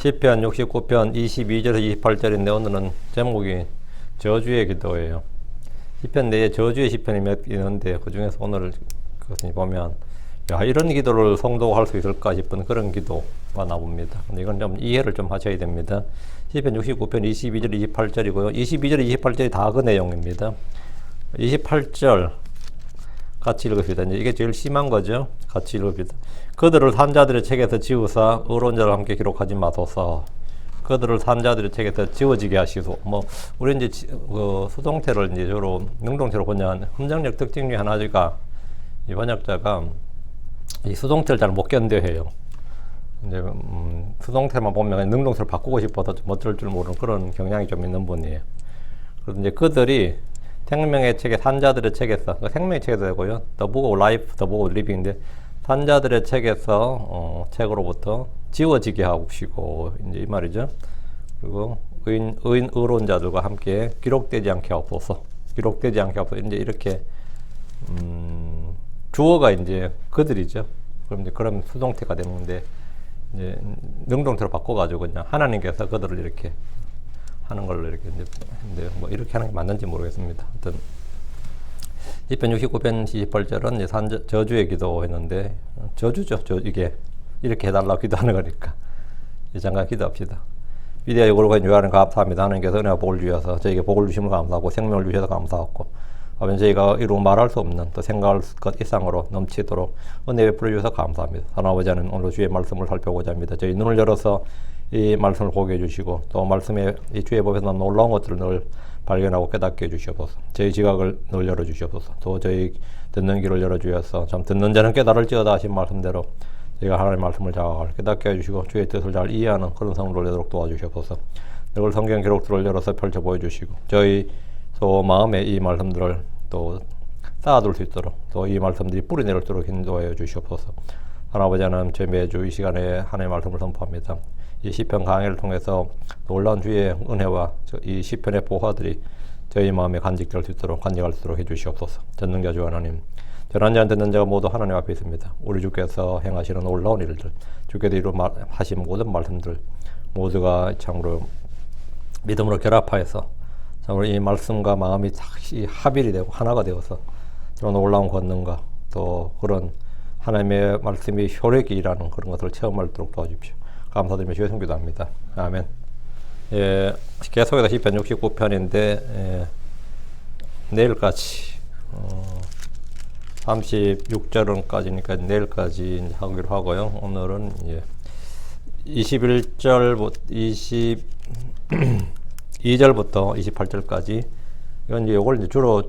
시편 69편 22절에서 28절인데 오늘은 제목이 저주의 기도예요. 시편 내에 저주의 시편이 몇 있는데 그 중에서 오늘 그것을 보면 야, 이런 기도를 성도가 할 수 있을까 싶은 그런 기도가 나옵니다. 근데 이건 좀 이해를 좀 하셔야 됩니다. 시편 69편 22절 28절이고요. 22절 28절이 다 그 내용입니다. 28절 같이 읽읍시다. 이게 제일 심한 거죠. 같이 읽읍시다. 그들을 산자들의 책에서 지우사 의로운 자를 함께 기록하지 마소서. 그들을 산자들의 책에서 지워지게 하시소. 우리 이제 수동태를 이제 주로 능동태로 번역한 함정적 특징 중에 하나가 이 번역자가 이 수동태를 잘 못 견뎌해요. 이제 수동태만 보면 능동태를 바꾸고 싶어서 좀 어쩔 줄 모르는 그런 경향이 좀 있는 분이에요. 그래서 이제 그들이 생명의 책에 산자들의 책에서 그러니까 생명의 책에서 되고요. The Book of Life, The Book of Living인데 산자들의 책에서 책으로부터 지워지게 하시고 이제 이 말이죠. 그리고 의로운 자들과 함께 기록되지 않게 하옵소서. 기록되지 않게 하옵소서. 이제 이렇게 주어가 이제 그들이죠. 그럼 이제 그런 수동태가 되는데 이제 능동태로 바꿔가지고 그냥 하나님께서 그들을 이렇게 하는 걸로 이렇게 이제 이렇게 하는 게 맞는지 모르겠습니다. 하여튼 시편 69편 28절은 이제 저주의 기도했는데 저주죠. 이게 이렇게 해달라고 기도하는 거니까 잠깐 기도합시다. 위대하여 거룩하신 주여 하나님 감사합니다. 하나님께서 은혜와 복을 주셔서 저에게 복을 주심을 감사하고 생명을 주셔서 감사하고 아버지 저희가 이루 말할 수 없는 또 생각할 것 이상으로 넘치도록 은혜 베풀어 주셔서 감사합니다. 하나님 아버지 하나님 오늘 주의 말씀을 살펴보고자 합니다. 저희 눈을 열어서 이 말씀을 보게 해주시고 또 말씀의 이 주의 법에서 놀라운 것들을 늘 발견하고 깨닫게 해주시옵소서. 저희 지각을 늘 열어주시옵소서. 또 저희 듣는 귀를 열어주셔서 참 듣는 자는 깨달을지어다 하신 말씀대로 저희가 하나님의 말씀을 자각을 깨닫게 해주시고 주의 뜻을 잘 이해하는 그런 성도를 되도록 도와주시옵소서. 이걸 성경 기록들을 열어서 펼쳐 보여주시고 저희 마음에 이 말씀들을 또 쌓아둘 수 있도록 또 이 말씀들이 뿌리 내릴 수 있도록 인도하여 주시옵소서. 하나님 아버지 하나님 저희 매주 이 시간에 하나님의 말씀을 선포합니다. 이 시편 강의를 통해서 놀라운 주의 은혜와 이 시편의 보화들이 저희 마음에 간직될 수 있도록 간직할 수 있도록 해주시옵소서. 전능자 주 하나님 전한 자는 듣는 자가 모두 하나님 앞에 있습니다. 우리 주께서 행하시는 놀라운 일들 주께서 이루하신 모든 말씀들 모두가 참으로 믿음으로 결합하여서 참으로 이 말씀과 마음이 합일이 되고 하나가 되어서 그런 놀라운 권능과 또 그런 하나님의 말씀이 효력이 일하는 그런 것을 체험할 수 있도록 도와주십시오. 감사드리며 주의 성기도 합니다. 아멘. 예, 계속해서 시편 69편인데 내일까지 36절까지니까 내일까지 하기로 하고요. 오늘은 21절부터 22절부터 28절까지 이건 이걸 이제 주로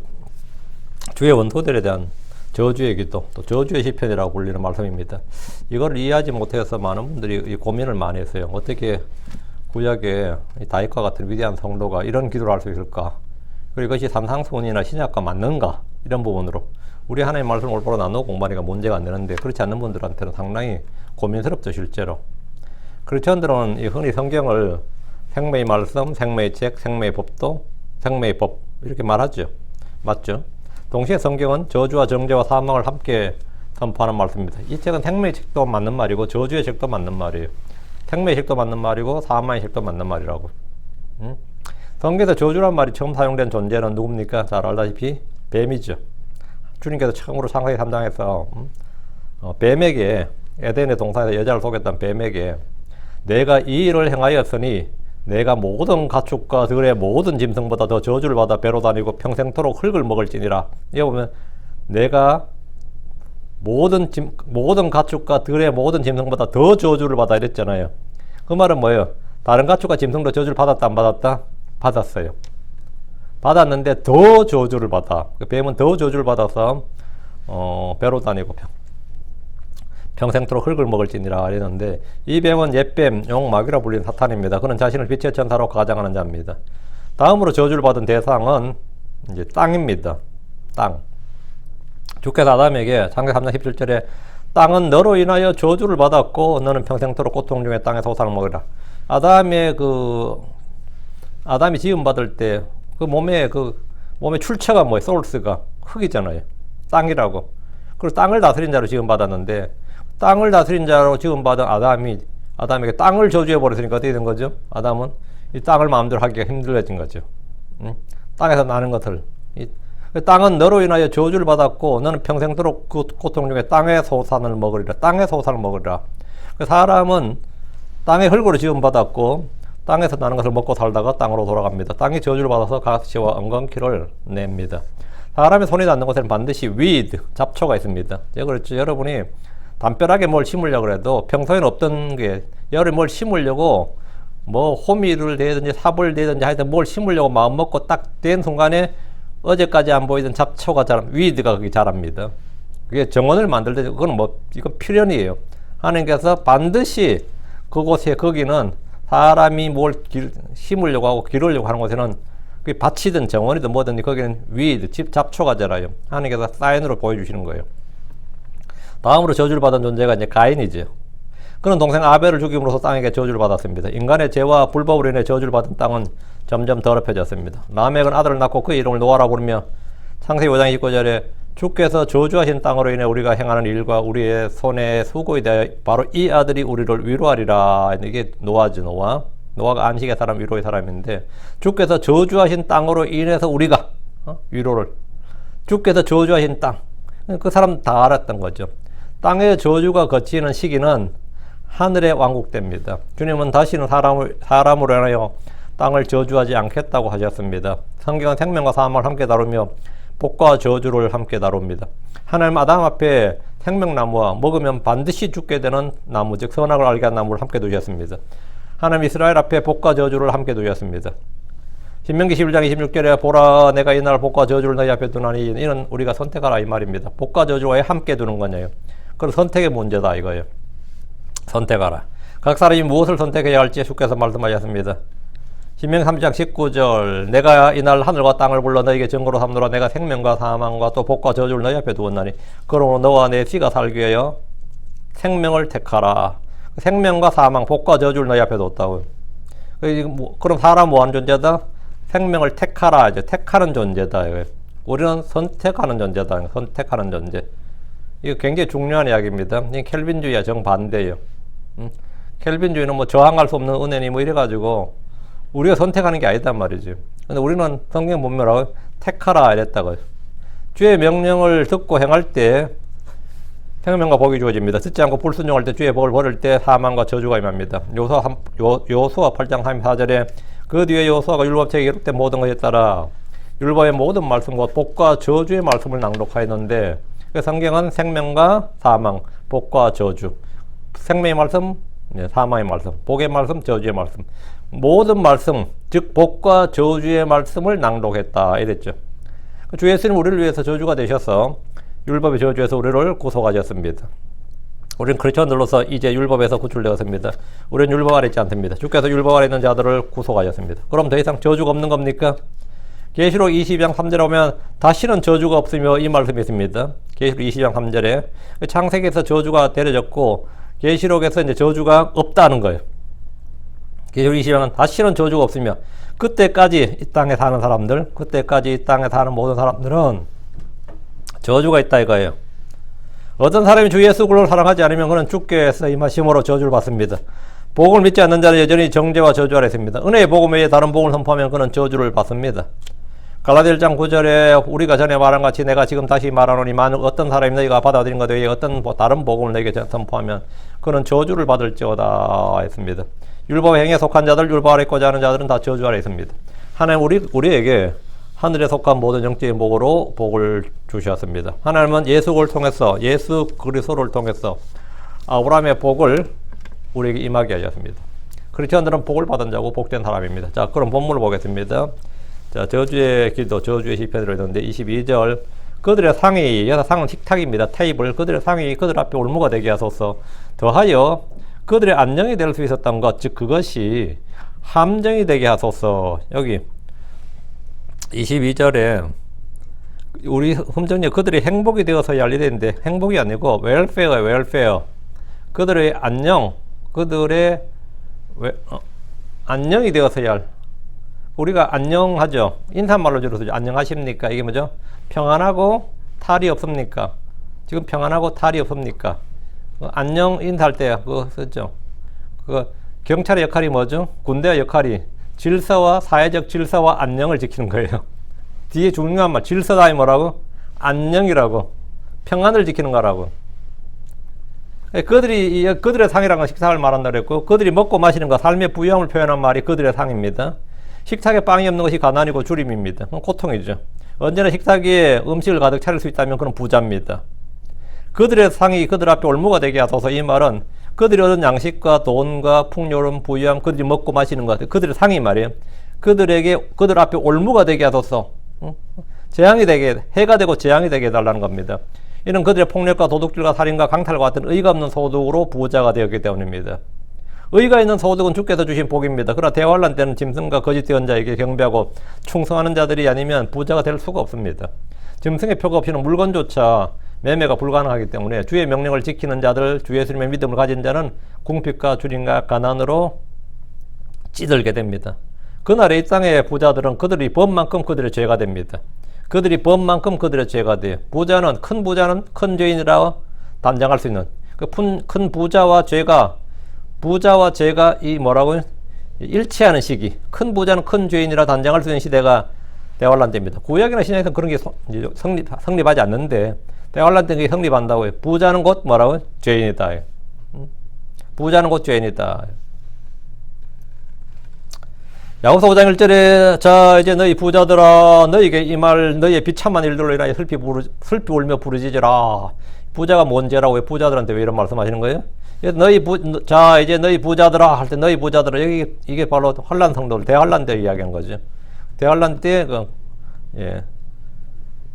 주의 원토들에 대한 저주의 기도, 또 저주의 시편이라고 불리는 말씀입니다. 이걸 이해하지 못해서 많은 분들이 고민을 많이 했어요. 어떻게 구약의 다윗과 같은 위대한 성도가 이런 기도를 할 수 있을까? 그리고 이것이 삼상수훈이나 신약과 맞는가? 이런 부분으로 우리 하나님의 말씀을 올바로 나누어 공부하니까 문제가 안 되는데 그렇지 않는 분들한테는 상당히 고민스럽죠, 실제로. 크리스천들은 흔히 성경을 생명의 말씀, 생명의 책, 생명의 법도, 생명의 법 이렇게 말하죠. 맞죠? 동시에 성경은 저주와 정죄와 사망을 함께 선포하는 말씀입니다. 이 책은 생명의 책도 맞는 말이고 저주의 책도 맞는 말이에요. 생명의 책도 맞는 말이고 사망의 책도 맞는 말이라고. 성경에서 저주란 말이 처음 사용된 존재는 누굽니까? 잘 알다시피 뱀이죠. 주님께서 처음으로 창세기 3장에서 뱀에게 에덴의 동산에서 여자를 속였던 뱀에게 내가 이 일을 행하였으니 내가 모든 가축과 들의 모든 짐승보다 더 저주를 받아 배로 다니고 평생토록 흙을 먹을지니라. 이거 보면 내가 모든 가축과 들의 모든 짐승보다 더 저주를 받아 이랬잖아요. 그 말은 뭐예요? 다른 가축과 짐승도 저주를 받았다 안 받았다? 받았어요. 받았는데 더 저주를 받아. 뱀은 더 저주를 받아서 배로 다니고 평생토록 흙을 먹을지니라 이랬는데 이 뱀은 옛뱀, 용마귀라 불리는 사탄입니다. 그는 자신을 빛의 천사로 가장하는 자입니다. 다음으로 저주를 받은 대상은 이제 땅입니다. 땅. 주께서 아담에게 창세기 3장 17절에 땅은 너로 인하여 저주를 받았고 너는 평생토록 고통 중에 땅에서 호상을 먹으라. 아담이 지음 받을 때 그 몸의 출처가 뭐예요? 소울스가 흙이잖아요. 땅이라고. 그래서 땅을 다스린 자로 지음 받았는데 땅을 다스린 자로 지음받은 아담이 아담에게 땅을 저주해 버렸으니까 어떻게 된 거죠? 아담은 이 땅을 마음대로 하기가 힘들어진 거죠. 땅에서 나는 것을. 땅은 너로 인하여 저주를 받았고 너는 평생도록 그 고통 중에 땅의 소산을 먹으리라. 땅의 소산을 먹으리라. 사람은 땅의 흙으로 지음받았고 땅에서 나는 것을 먹고 살다가 땅으로 돌아갑니다. 땅이 저주를 받아서 가시와 엉겅퀴를 냅니다. 사람의 손이 닿는 곳에는 반드시 weed, 잡초가 있습니다. 그렇죠. 여러분이 담벼락에 뭘 심으려고 해도 평소에는 없던 게 여름에 뭘 심으려고 뭐 호미를 대든지 삽을 대든지 하여튼 뭘 심으려고 마음 먹고 딱 된 순간에 어제까지 안 보이던 잡초가 weed가 거기 자랍니다. 그게 정원을 만들 때 그건 뭐 이건 필연이에요. 하나님께서 반드시 그곳에 거기는 사람이 뭘 심으려고 하고 기르려고 하는 곳에는 그게 밭이든 정원이든 뭐든 거기는 weed, 잡초가 자라요. 하나님께서 사인으로 보여주시는 거예요. 다음으로 저주를 받은 존재가 이제 가인이죠. 그는 동생 아벨을 죽임으로써 땅에게 저주를 받았습니다. 인간의 죄와 불법으로 인해 저주를 받은 땅은 점점 더럽혀졌습니다. 라멕은 아들을 낳고 그의 이름을 노아라고 부르며 창세기 5장 29절에 주께서 저주하신 땅으로 인해 우리가 행하는 일과 우리의 손의 수고에 대하여 바로 이 아들이 우리를 위로하리라. 이게 노아죠. 노아가 안식의 사람, 위로의 사람인데 주께서 저주하신 땅으로 인해서 우리가 위로를, 주께서 저주하신 땅, 그 사람 다 알았던 거죠. 땅의 저주가 거치는 시기는 하늘의 왕국 때입니다. 주님은 다시는 사람으로 인하여 땅을 저주하지 않겠다고 하셨습니다. 성경은 생명과 사망을 함께 다루며 복과 저주를 함께 다룹니다. 하나님 아담 앞에 생명나무와 먹으면 반드시 죽게 되는 나무, 즉 선악을 알게 한 나무를 함께 두셨습니다. 하나님 이스라엘 앞에 복과 저주를 함께 두셨습니다. 신명기 11장 26절에 보라 내가 이날 복과 저주를 너희 앞에 두나니 이는 우리가 선택하라 이 말입니다. 복과 저주와 함께 두는 거냐요. 그건 선택의 문제다 이거예요. 선택하라. 각 사람이 무엇을 선택해야 할지 주께서 말씀하셨습니다. 신명기 3장 19절 내가 이날 하늘과 땅을 불러 너에게 증거로 삼노라. 내가 생명과 사망과 또 복과 저주를 너희 앞에 두었나니 그러므로 너와 내 씨가 살기 위하여 생명을 택하라. 생명과 사망, 복과 저주를 너희 앞에 뒀다고요. 그럼 사람 뭐하는 존재다? 생명을 택하라. 이제 택하는 존재다. 우리는 선택하는 존재다. 선택하는 존재. 이거 굉장히 중요한 이야기입니다. 이 켈빈주의와 정반대예요. 켈빈주의는 뭐 저항할 수 없는 은혜니 뭐 이래가지고 우리가 선택하는 게 아니단 말이죠. 근데 우리는 성경 보면라고 택하라 이랬다고요. 주의 명령을 듣고 행할 때 생명과 복이 주어집니다. 듣지 않고 불순종할 때 주의 복을 버릴 때 사망과 저주가 임합니다. 요수아 8장 34절에 그 뒤에 요수아가 율법책에 기록된 모든 것에 따라 율법의 모든 말씀과 복과 저주의 말씀을 낭독하였는데 그 성경은 생명과 사망, 복과 저주, 생명의 말씀, 사망의 말씀, 복의 말씀, 저주의 말씀, 모든 말씀, 즉 복과 저주의 말씀을 낭독했다 이랬죠. 주 예수님 우리를 위해서 저주가 되셔서 율법의 저주에서 우리를 구속하셨습니다. 우리는 크리스천들로서 이제 율법에서 구출되었습니다. 우리는 율법 아래 있지 않습니다. 주께서 율법 아래 있는 자들을 구속하셨습니다. 그럼 더 이상 저주가 없는 겁니까? 계시록 22장 3절에 보면 다시는 저주가 없으며 이 말씀이 있습니다. 계시록 22장 3절에 창세기에서 저주가 내려졌고 계시록에서 이제 저주가 없다는 거예요. 계시록 22장은 다시는 저주가 없으며 그때까지 이 땅에 사는 사람들, 그때까지 이 땅에 사는 모든 사람들은 저주가 있다 이거예요. 어떤 사람이 주 예수 그리스도를 사랑하지 않으면 그는 주께서 임하심으로 저주를 받습니다. 복음을 믿지 않는 자는 여전히 정죄와 저주 아래 있습니다. 은혜의 복음 외에 다른 복음을 선포하면 그는 저주를 받습니다. 갈라디아 1장 9절에 우리가 전에 말한 같이 내가 지금 다시 말하노니 만일 어떤 사람이 너희가 받아들인 것 외에 어떤 다른 복음을 너희에게 선포하면 그는 저주를 받을지어다 했습니다. 율법 행위에 속한 자들, 율법 아래 있고자 하는 자들은 다 저주 아래 있습니다. 하나님 우리에게 하늘에 속한 모든 영적인 복으로 복을 주셨습니다. 하나님은 예수 그리스도를 통해서 아브라함의 복을 우리에게 임하게 하셨습니다. 크리스천들은 복을 받은 자고 복된 사람입니다. 자, 그럼 본문을 보겠습니다. 자, 저주의 기도, 저주의 시편으로 있는데 22절 그들의 상이, 여기서 상은 식탁입니다. 테이블. 그들의 상이 그들 앞에 올무가 되게 하소서. 더하여 그들의 안녕이 될 수 있었던 것, 즉 그것이 함정이 되게 하소서. 여기 22절에 우리 흠정리 그들이 행복이 되어서야 할 일인데 행복이 아니고 웰페어예요. 웰페어. 그들의 안녕, 그들의 안녕이 되어서야 할, 우리가 안녕하죠. 인사말로 주로 쓰죠. 안녕하십니까? 이게 뭐죠? 평안하고 탈이 없습니까? 지금 평안하고 탈이 없습니까? 안녕 인사할 때 그거 쓰죠. 그 경찰의 역할이 뭐죠? 군대의 역할이 질서와 사회적 질서와 안녕을 지키는 거예요. 뒤에 중요한 말, 질서다 이 뭐라고? 안녕이라고. 평안을 지키는 거라고. 그들의 상이라는 건 식탁을 말한다 그랬고, 그들이 먹고 마시는 거, 삶의 부유함을 표현한 말이 그들의 상입니다. 식탁에 빵이 없는 것이 가난이고 주림입니다. 그건 고통이죠. 언제나 식탁 위에 음식을 가득 차릴 수 있다면 그건 부자입니다. 그들의 상이 그들 앞에 올무가 되게 하소서. 이 말은 그들이 얻은 양식과 돈과 풍요로움, 부유함, 그들이 먹고 마시는 것, 그들의 상이 말이에요. 그들 앞에 올무가 되게 하소서. 재앙이 되게, 해가 되고 재앙이 되게 해달라는 겁니다. 이는 그들의 폭력과 도둑질과 살인과 강탈과 같은 의가 없는 소득으로 부자가 되었기 때문입니다. 의가 있는 소득은 주께서 주신 복입니다. 그러나 대환란 때는 짐승과 거짓 예언자에게 경배하고 충성하는 자들이 아니면 부자가 될 수가 없습니다. 짐승의 표가 없이는 물건조차 매매가 불가능하기 때문에 주의 명령을 지키는 자들, 주 예수님의 믿음을 가진 자는 궁핍과 주림과 가난으로 찌들게 됩니다. 그날의 이 땅의 부자들은 그들이 범만큼 그들의 죄가 됩니다. 그들이 범만큼 그들의 죄가 돼요. 큰 부자는 큰 죄인이라 단정할 수 있는 큰 부자와 죄가 이 뭐라고요? 일치하는 시기. 큰 부자는 큰 죄인이라 단정할 수 있는 시대가 대환란 때입니다. 구약이나 신약에서는 그런 게 성립하지 않는데 대환란 때 그게 성립한다고요. 부자는 곧 뭐라고요? 죄인이다. 부자는 곧 죄인이다. 야고보서 5장 1절에 자 이제 너희 부자들아 너희에게 이 말 너희의 비참한 일들로 인하여 슬피 울며 부르짖으라. 부자가 뭔 죄라고 왜 부자들한테 왜 이런 말씀하시는 거예요? 자 이제 너희 부자들아 할 때 너희 부자들아 여기 이게 바로 환란 성도들 대환란 때 이야기한 거죠. 대환란 때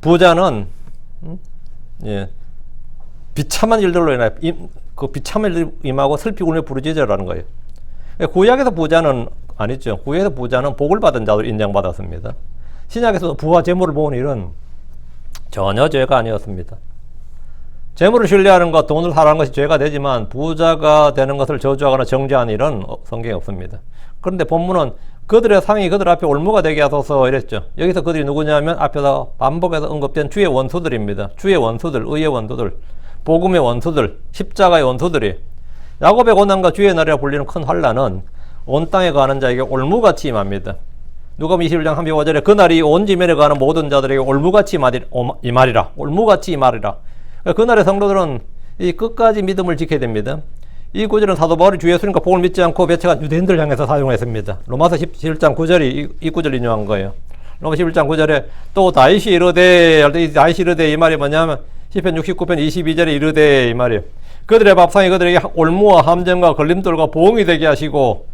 부자는 비참한 일들로 인하여 그 비참한 일 임하고 슬피 울며 부르짖으라는 거예요. 구약에서 부자는 아니죠. 구약에서 부자는 복을 받은 자로 인정받았습니다. 신약에서 부와 재물을 모으는 일은 전혀 죄가 아니었습니다. 재물을 신뢰하는 것, 돈을 사랑하는 것이 죄가 되지만 부자가 되는 것을 저주하거나 정죄하는 일은 성경에 없습니다. 그런데 본문은 그들의 상이 그들 앞에 올무가 되게 하소서 이랬죠. 여기서 그들이 누구냐면 앞에서 반복해서 언급된 주의 원수들입니다. 주의 원수들, 의의 원수들, 복음의 원수들, 십자가의 원수들이 야곱의 고난과 주의 날이라 불리는 큰 환란은 온 땅에 거하는 자에게 올무같이 임합니다. 누가복음 21장 35절에 그날이 온 지면에 거하는 모든 자들에게 올무같이 임하리라. 올무같이 임하리라. 그날의 성도들은 이 끝까지 믿음을 지켜야 됩니다. 이 구절은 사도 바울이 주 예수님과 복음을 믿지 않고 배척한 유대인들 향해서 사용했습니다. 로마서 11장 9절이 이 구절 인용한 거예요. 로마서 11장 9절에 또 다윗이 이르되 이 말이 뭐냐면 시편 69편 22절에 이르되 이 말이에요. 그들의 밥상이 그들에게 올무와 함정과 걸림돌과 보응이 되게 하시고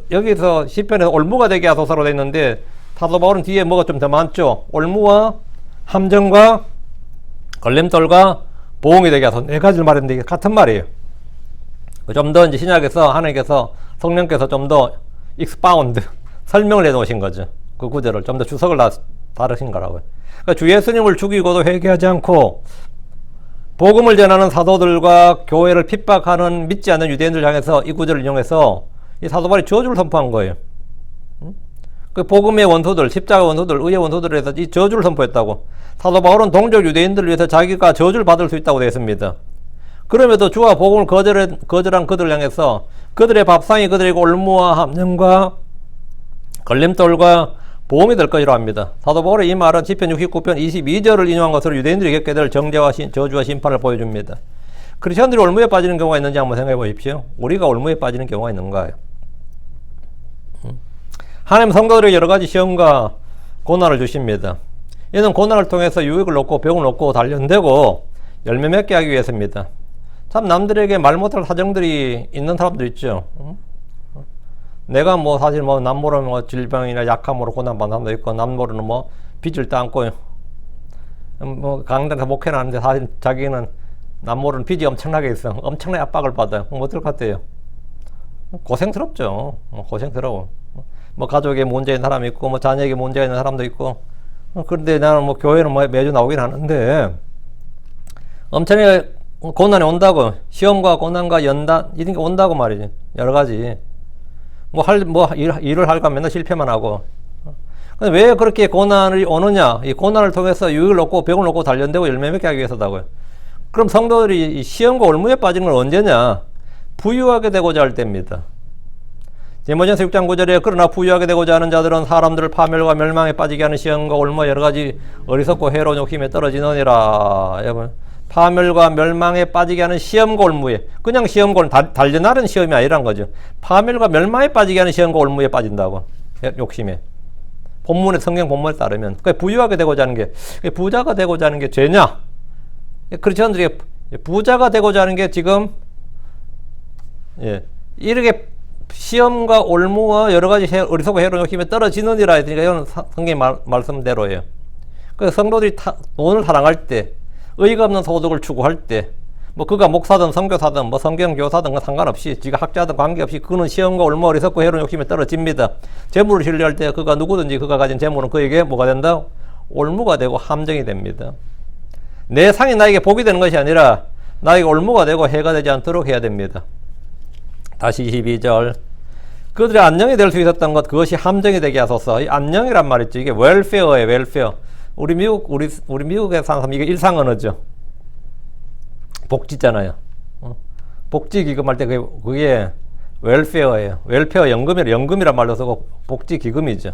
여기서 시편에서 올무가 되게 하소서로 되어 있는데 사도 바울은 뒤에 뭐가 좀 더 많죠. 올무와 함정과 걸림돌과 보응이 되게 하소서. 네 가지를 말했는데 이게 같은 말이에요. 좀 더 이제 신약에서 하나님께서 성령께서 좀 더 expound 설명을 해놓으신 거죠. 그 구절을 좀 더 주석을 다르신 거라고요. 그러니까 주 예수님을 죽이고도 회개하지 않고 복음을 전하는 사도들과 교회를 핍박하는 믿지 않는 유대인들 향해서 이 구절을 이용해서 이 사도 바울이 저주를 선포한 거예요. 그 복음의 원수들, 십자가 원수들, 의의 원수들에 대해서 이 저주를 선포했다고. 사도 바울은 동족 유대인들을 위해서 자기가 저주를 받을 수 있다고 되어 있습니다. 그럼에도 주와 복음을 거절한 그들을 향해서 그들의 밥상이 그들에게 올무와 함정과 걸림돌과 보험이 될 것이라고 합니다. 사도 바울의 이 말은 시편 69편 22절을 인용한 것으로 유대인들이 겪게 될 정죄와 저주와 심판을 보여줍니다. 크리스천들이 올무에 빠지는 경우가 있는지 한번 생각해 보십시오. 우리가 올무에 빠지는 경우가 있는가요? 하나님 성도들에게 여러 가지 시험과 고난을 주십니다. 이는 고난을 통해서 유익을 얻고 병을 얻고 단련되고 열매 맺게 하기 위해서입니다. 참 남들에게 말 못할 사정들이 있는 사람들 있죠. 내가 뭐 사실 뭐 남모르는 뭐 질병이나 약함으로 고난받는 사람도 있고 남모르는 뭐 빚을 떠안고 뭐 강단에서 목회는 하는데 사실 자기는 남모르는 빚이 엄청나게 있어. 엄청나게 압박을 받아요. 뭐 어떨 것 같아요? 고생스럽죠. 고생스러워. 뭐 가족에 문제 있는 사람이 있고 뭐 자녀에게 문제 있는 사람도 있고 그런데 나는 뭐 교회는 뭐 매주 나오긴 하는데 엄청나게 고난이 온다고. 시험과 고난과 연단 이런 게 온다고 말이지. 여러 가지 일을 할까 맨날 실패만 하고. 근데 왜 그렇게 고난이 오느냐? 이 고난을 통해서 유익을 얻고 병을 얻고 단련되고 열매 맺게 하기 위해서다고요. 그럼 성도들이 이 시험과 올무에 빠지는 건 언제냐? 부유하게 되고자 할 때입니다. 디모데전서 6장 9절에 그러나 부유하게 되고자 하는 자들은 사람들을 파멸과 멸망에 빠지게 하는 시험과 올무 여러 가지 어리석고 해로운 욕심에 떨어지느니라. 여러분, 파멸과 멸망에 빠지게 하는 시험과 올무에, 그냥 시험과 올무, 달려나른 시험이 아니란 거죠. 파멸과 멸망에 빠지게 하는 시험과 올무에 빠진다고. 욕심에. 본문의 성경 본문에 따르면 부유하게 되고자 하는 게, 부자가 되고자 하는 게 죄냐? 크리스천들이 부자가 되고자 하는 게 지금 이렇게 시험과 올무와 여러 가지 어리석고 해로운 욕심에 떨어지느니라 했으니까 이건 성경 말씀대로예요. 그래서 성도들이 돈을 사랑할 때, 의의가 없는 소득을 추구할 때, 뭐 그가 목사든 선교사든 뭐 성경교사든 상관없이, 지가 학자든 관계없이 그는 시험과 올무 어리석고 해로운 욕심에 떨어집니다. 재물을 신뢰할 때 그가 누구든지 그가 가진 재물은 그에게 뭐가 된다? 올무가 되고 함정이 됩니다. 내 상이 나에게 복이 되는 것이 아니라 나에게 올무가 되고 해가 되지 않도록 해야 됩니다. 다시 22절. 그들의 안녕이 될 수 있었던 것, 그것이 함정이 되게 하소서. 이 안녕이란 말이죠. 이게 웰페어예요, 웰페어. 우리 미국에 사는 사람, 이게 일상 언어죠. 복지잖아요. 복지 기금할 때 그게 웰페어예요. 웰페어 연금이란 말로 쓰고 복지 기금이죠.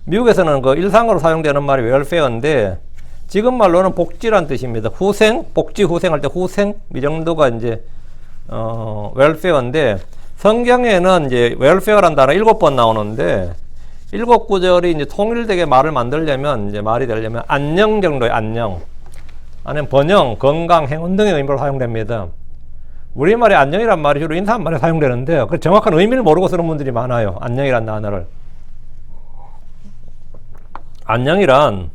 미국에서는 그 일상으로 사용되는 말이 웰페어인데, 지금 말로는 복지란 뜻입니다. 후생, 복지 후생할 때 후생, 이 정도가 이제 웰페어인데, 성경에는 이제 웰페어란 단어 7번 나오는데 7구절이 이제 통일되게 말을 만들려면, 이제 말이 되려면 안녕 정도의 안녕, 아니면 번영, 건강, 행운 등의 의미로 사용됩니다. 우리말에 안녕이란 말이 주로 인사말에 사용되는데 그 정확한 의미를 모르고 쓰는 분들이 많아요. 안녕이란 단어를. 안녕이란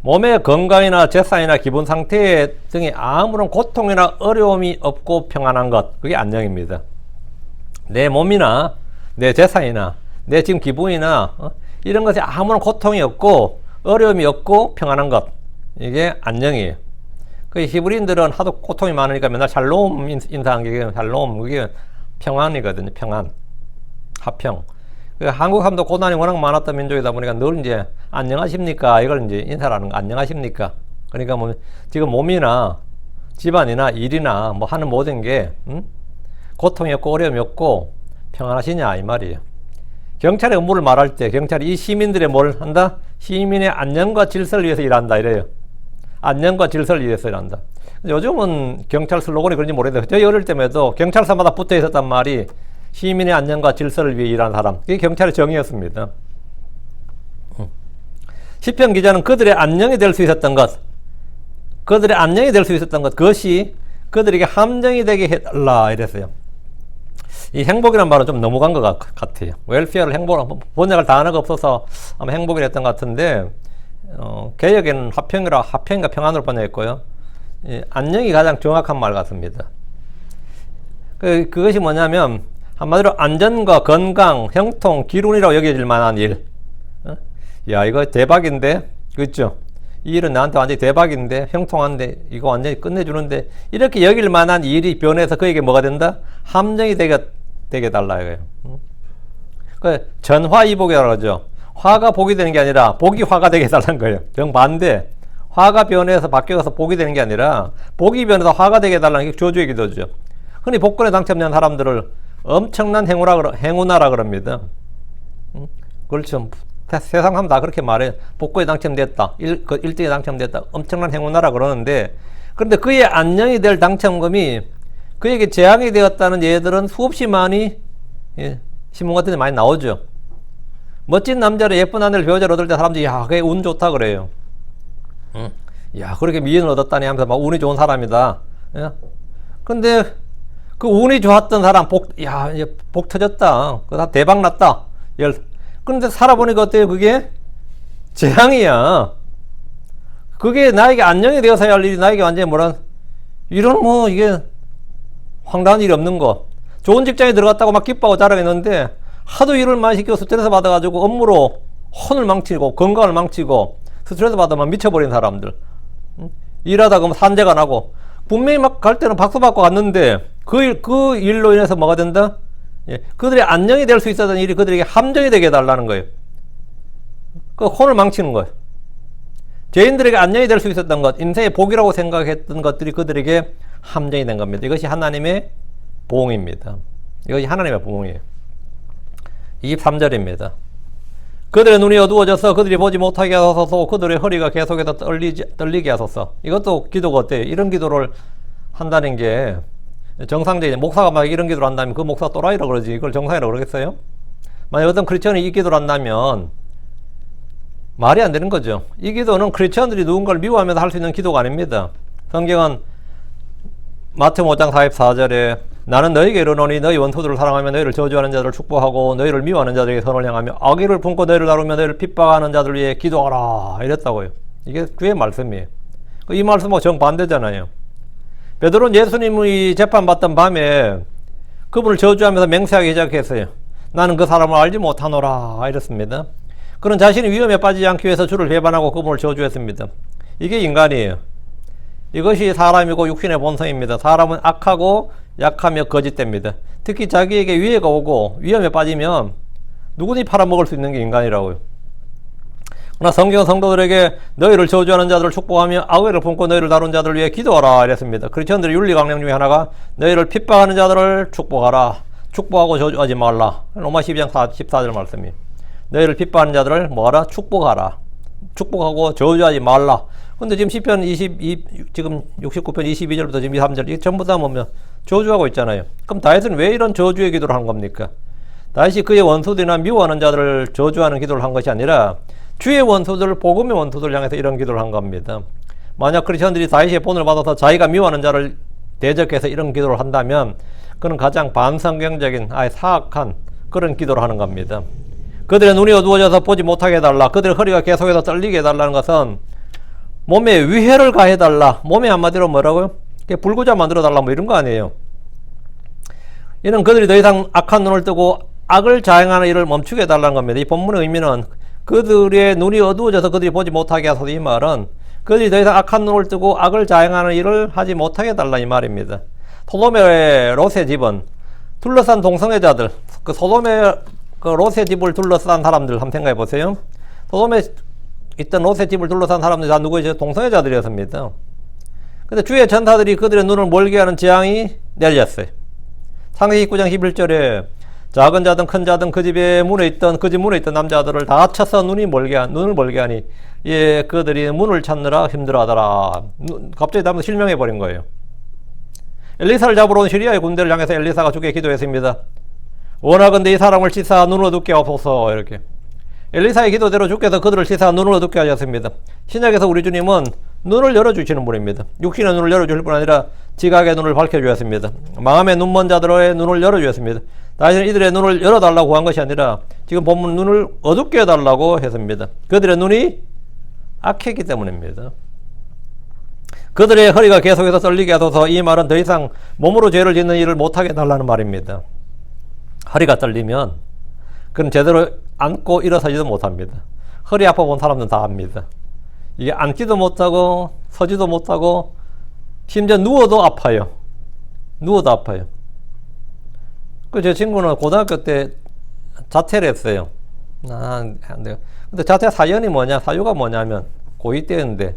몸의 건강이나 재산이나 기분 상태 등의 아무런 고통이나 어려움이 없고 평안한 것, 그게 안녕입니다. 내 몸이나 내 재산이나 내 지금 기분이나 이런 것에 아무런 고통이 없고 어려움이 없고 평안한 것, 이게 안녕이에요. 그 히브리인들은 하도 고통이 많으니까 맨날 샬롬 인사한 게, 샬롬, 그게 평안이거든요. 평안, 화평. 한국 사람도 고난이 워낙 많았던 민족이다 보니까 늘 이제 안녕하십니까, 이걸 이제 인사라는 거, 안녕하십니까. 그러니까 뭐 지금 몸이나 집안이나 일이나 뭐 하는 모든 게 고통이 없고 어려움이 없고 평안하시냐, 이 말이에요. 경찰의 업무를 말할 때 경찰이 이 시민들의 뭘 한다? 시민의 안녕과 질서를 위해서 일한다, 이래요. 안녕과 질서를 위해서 일한다. 요즘은 경찰 슬로건이 그런지 모르겠어요. 저희 어릴 때에도 경찰서마다 붙어 있었단 말이 시민의 안녕과 질서를 위해 일하는 사람, 그게 경찰의 정의였습니다. 시편 기자는 그들의 안녕이 될 수 있었던 것, 그들의 안녕이 될 수 있었던 것, 그것이 그들에게 함정이 되게 해달라, 이랬어요. 이 행복이라는 말은 좀 넘어간 것 같아요. 웰페어를 번역을 다 하는 거 없어서 아마 행복이랬던 것 같은데, 개역에는 화평인가 평안으로 번역했고요. 안녕이 가장 정확한 말 같습니다. 그것이 뭐냐면 한마디로 안전과 건강, 형통, 기운이라고 여겨질 만한 일. 야, 이거 대박인데, 그렇죠? 이 일은 나한테 완전히 대박인데, 형통한데, 이거 완전히 끝내주는데, 이렇게 여길 만한 일이 변해서 그에게 뭐가 된다? 함정이 되게 달라, 이거예요. 그 전화이복이라고 하죠. 화가 복이 되는 게 아니라 복이 화가 되게 해달라는 거예요. 정반대. 화가 변해서 바뀌어서 복이 되는 게 아니라 복이 변해서 화가 되게 해달라는 게 조주의 기도죠. 흔히 복권에 당첨된 사람들을 엄청난 행운아라 그럽니다. 그렇죠. 세상 사람 다 그렇게 말해. 복권에 당첨됐다. 1등에 당첨됐다. 엄청난 행운아라 그러는데, 그런데 그의 안녕이 될 당첨금이 그에게 재앙이 되었다는 예들은 수없이 많이 신문 같은 데 많이 나오죠. 멋진 남자를 예쁜 아내를 배우자를 얻을 때 사람들이 야, 그게 운 좋다 그래요. 야, 그렇게 미인을 얻었다니 하면서 막 운이 좋은 사람이다. 근데 그 운이 좋았던 사람 복 터졌다. 그거 다 대박 났다. 그런데 살아보니까 어때요? 그게 재앙이야. 그게 나에게 안녕이 되어서야 할 일이 나에게 완전히 이런 뭐 이게 황당한 일이 없는 거. 좋은 직장에 들어갔다고 막 기뻐하고 자랑했는데 하도 일을 많이 시켜서 스트레스 받아가지고 업무로 혼을 망치고 건강을 망치고 스트레스 받아만 미쳐버린 사람들. 일하다가 산재가 나고 분명히 막 갈 때는 박수 받고 갔는데 그 일로 인해서 뭐가 된다? 그들의 안녕이 될 수 있었던 일이 그들에게 함정이 되게 해달라는 거예요. 그 혼을 망치는 거예요. 죄인들에게 안녕이 될 수 있었던 것, 인생의 복이라고 생각했던 것들이 그들에게 함정이 된 겁니다. 이것이 하나님의 보응입니다. 이것이 하나님의 보응이에요. 23절입니다. 그들의 눈이 어두워져서 그들이 보지 못하게 하소서. 그들의 허리가 계속해서 떨리게 하소서. 이것도 기도가 어때요? 이런 기도를 한다는 게 정상적인, 목사가 막 이런 기도를 한다면 그 목사 또라이라고 그러지 이걸 정상이라고 그러겠어요? 만약 어떤 크리스천이 이 기도를 한다면 말이 안 되는 거죠. 이 기도는 크리스천들이 누군가를 미워하면서 할 수 있는 기도가 아닙니다. 성경은 마태복음 5장 44절에 나는 너희에게 이르노니 너희 원수들을 사랑하며 너희를 저주하는 자들을 축복하고 너희를 미워하는 자들에게 선을 향하며 악의를 품고 너희를 다루며 너희를 핍박하는 자들 위해 기도하라 이랬다고요. 이게 주의 말씀이에요. 이 말씀하고 정반대잖아요. 베드로는 예수님이 재판받던 밤에 그분을 저주하면서 맹세하기 시작했어요. 나는 그 사람을 알지 못하노라 이랬습니다. 그는 자신이 위험에 빠지지 않기 위해서 주를 배반하고 그분을 저주했습니다. 이게 인간이에요. 이것이 사람이고 육신의 본성입니다. 사람은 악하고 약하며 거짓됩니다. 특히 자기에게 위해가 오고 위험에 빠지면 누구니 팔아먹을 수 있는 게 인간이라고요. 그러나 성경은 성도들에게 너희를 저주하는 자들을 축복하며 악의를 품고 너희를 다룬 자들을 위해 기도하라 이랬습니다. 크리스천들의 윤리 강령 중에 하나가 너희를 핍박하는 자들을 축복하라. 축복하고 저주하지 말라. 로마 12장 14절 말씀이에요. 너희를 핍박하는 자들을 뭐하라? 축복하라. 축복하고 저주하지 말라. 근데 지금 시편 지금 69편 22절부터 지금 23절 이게 전부 다 보면 저주하고 있잖아요. 그럼 다윗은 왜 이런 저주의 기도를 한 겁니까? 다윗이 그의 원수들이나 미워하는 자들을 저주하는 기도를 한 것이 아니라 주의 원수들, 복음의 원수들을 향해서 이런 기도를 한 겁니다. 만약 크리스천들이 다윗의 본을 받아서 자기가 미워하는 자를 대적해서 이런 기도를 한다면 그는 가장 반성경적인 아예 사악한 그런 기도를 하는 겁니다. 그들의 눈이 어두워져서 보지 못하게 해달라. 그들의 허리가 계속해서 떨리게 해달라는 것은 몸에 위해를 가해달라. 몸에 한마디로 뭐라고요? 불구자 만들어달라 뭐 이런 거 아니에요. 이는 그들이 더 이상 악한 눈을 뜨고 악을 자행하는 일을 멈추게 해달라는 겁니다. 이 본문의 의미는 그들의 눈이 어두워져서 그들이 보지 못하게 하소서. 이 말은 그들이 더 이상 악한 눈을 뜨고 악을 자행하는 일을 하지 못하게 해달라 이 말입니다. 소돔의 롯의 집은 둘러싼 동성애자들, 그 소돔의 그 롯의 집을 둘러싼 사람들 한번 생각해 보세요. 소돔에 있던 롯의 집을 둘러싼 사람들이 다 누구죠? 동성애자들이었습니다. 근데 주의 전사들이 그들의 눈을 멀게 하는 재앙이 내렸어요. 창세기 9장 11절에 작은 자든 큰 자든 그 집에 문에 있던 그 집 문에 있던 남자들을 다 쳐서 눈을 멀게 하니 예 그들이 문을 찾느라 힘들어하더라. 갑자기 다음에 실명해 버린 거예요. 엘리사를 잡으러 온 시리아의 군대를 향해서 엘리사가 주께 기도했습니다. 원하건대 이 사람을 치사 눈을 어둡게 하소서. 이렇게 엘리사의 기도대로 주께서 그들을 치사 눈을 어둡게 하셨습니다. 신약에서 우리 주님은 눈을 열어주시는 분입니다. 육신의 눈을 열어주실 뿐 아니라 지각의 눈을 밝혀주셨습니다. 마음의 눈먼 자들의 눈을 열어주셨습니다. 다시는 이들의 눈을 열어달라고 한 것이 아니라 지금 본문 눈을 어둡게 해달라고 했습니다. 그들의 눈이 악했기 때문입니다. 그들의 허리가 계속해서 떨리게 하소서. 이 말은 더 이상 몸으로 죄를 짓는 일을 못하게 해달라는 말입니다. 허리가 떨리면 그는 제대로 앉고 일어서지도 못합니다. 허리 아파 본 사람들은 다 압니다. 이게 앉지도 못하고 서지도 못하고 심지어 누워도 아파요. 누워도 아파요. 그 제 친구는 고등학교 때 자퇴를 했어요. 근데 자퇴 사연이 뭐냐, 사유가 뭐냐면 고2 때였는데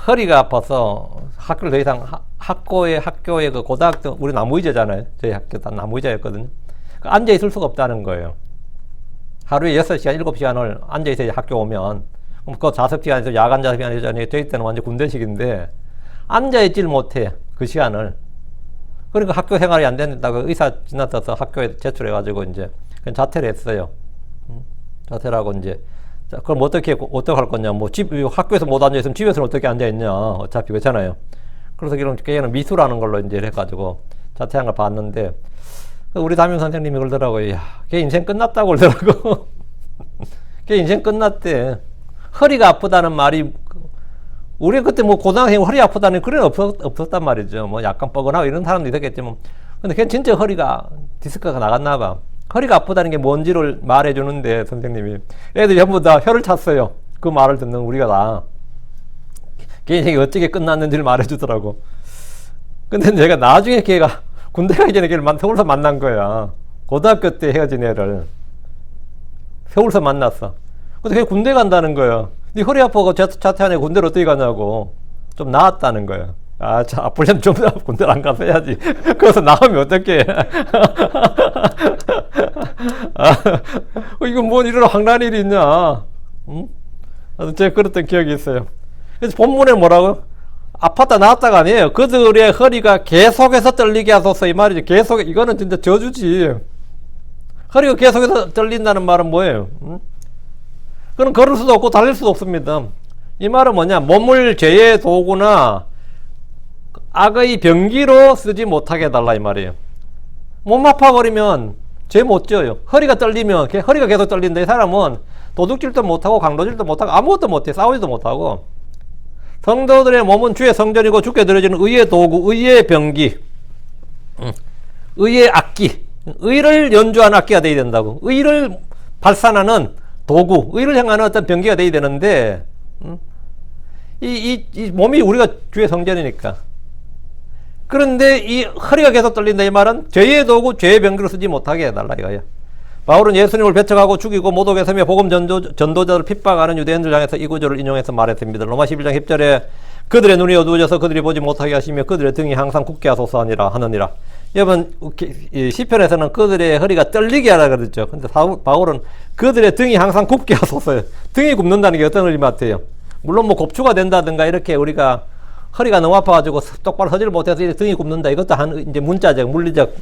허리가 아파서 학교를 더 이상 학교에 그 고등학교 우리 나무위자잖아요. 저희 학교 다 나무위자였거든요. 앉아 있을 수가 없다는 거예요. 하루에 6시간, 7시간을 앉아 있어야 학교 오면 그 5시간에서 야간 자습시간이 저희 때는 완전 군대식인데 앉아 있질 못해 그 시간을. 그러니까 학교 생활이 안 된다고 의사 지나서 학교에 제출해가지고 이제 그냥 자퇴를 했어요. 자퇴를 하고 이제 자, 그럼 어떻게 할 거냐? 뭐 학교에서 못 앉아 있으면 집에서는 어떻게 앉아 있냐? 어차피 그렇잖아요. 그래서 걔는 미수라는 걸로 이제 해가지고 자퇴한 걸 봤는데 우리 담임 선생님이 그러더라고요. 야, 걔 인생 끝났다고 그러더라고. 걔 인생 끝났대. 허리가 아프다는 말이 우리 그때 뭐 고등학생 허리 아프다는 그런 없었단 말이죠. 뭐 약간 뻐근하고 이런 사람도 있었겠지만 근데 걔는 진짜 허리가 디스크가 나갔나 봐. 허리가 아프다는 게 뭔지를 말해주는데 선생님이 애들이 전부 다 혀를 찼어요. 그 말을 듣는 우리가 다. 걔 인생이 어떻게 끝났는지를 말해주더라고. 근데 제가 나중에 걔가 군대 가기 전에 걔를 서울서 만난 거야. 고등학교 때 헤어진 애를 서울서 만났어. 근데 걔 군대 간다는 거야. 네 허리 아파서 자퇴한 애 군대를 어떻게 가냐고. 좀 나았다는 거야. 아, 자, 아프려면 좀 군대를 안 가서 해야지. 거기서 나오면 어떡해. 아, 이거 뭔 이런 황당한 일이 있냐. 응? 제가 그랬던 기억이 있어요. 그래서 본문에 뭐라고? 아팠다 나았다가 아니에요. 그들의 허리가 계속해서 떨리게 하소서 이 말이죠. 계속, 이거는 진짜 저주지. 허리가 계속해서 떨린다는 말은 뭐예요? 응? 그럼 걸을 수도 없고 달릴 수도 없습니다. 이 말은 뭐냐? 몸을 죄의 도구나 악의 병기로 쓰지 못하게 해달라 이 말이에요. 몸 아파버리면 죄 못 져요. 허리가 떨리면, 허리가 계속 떨린다. 이 사람은 도둑질도 못하고 강도질도 못하고 아무것도 못해. 싸우지도 못하고. 성도들의 몸은 주의 성전이고 주께 드려지는 의의 도구, 의의 병기, 의의 악기, 의를 연주하는 악기가 되어야 된다고. 의를 발산하는 도구, 의를 향하는 어떤 병기가 되어야 되는데 이 몸이 우리가 주의 성전이니까. 그런데 이 허리가 계속 떨린다 이 말은 죄의 도구, 죄의 병기로 쓰지 못하게 해달라 이거예요. 바울은 예수님을 배척하고 죽이고 모독에 서며 복음 전도자를 핍박하는 유대인들 향해서 이 구절을 인용해서 말했습니다. 로마 11장 10절에 그들의 눈이 어두워져서 그들이 보지 못하게 하시며 그들의 등이 항상 굳게 하소서 하느니라. 여러분 시편에서는 그들의 허리가 떨리게 하라 그랬죠. 근데 바울은 그들의 등이 항상 굽게 하소서. 등이 굽는다는 게 어떤 의미 같아요? 물론 뭐 곱추가 된다든가 이렇게 우리가 허리가 너무 아파가지고 똑바로 서지를 못해서 등이 굽는다. 이것도 한 이제 문자적 물리적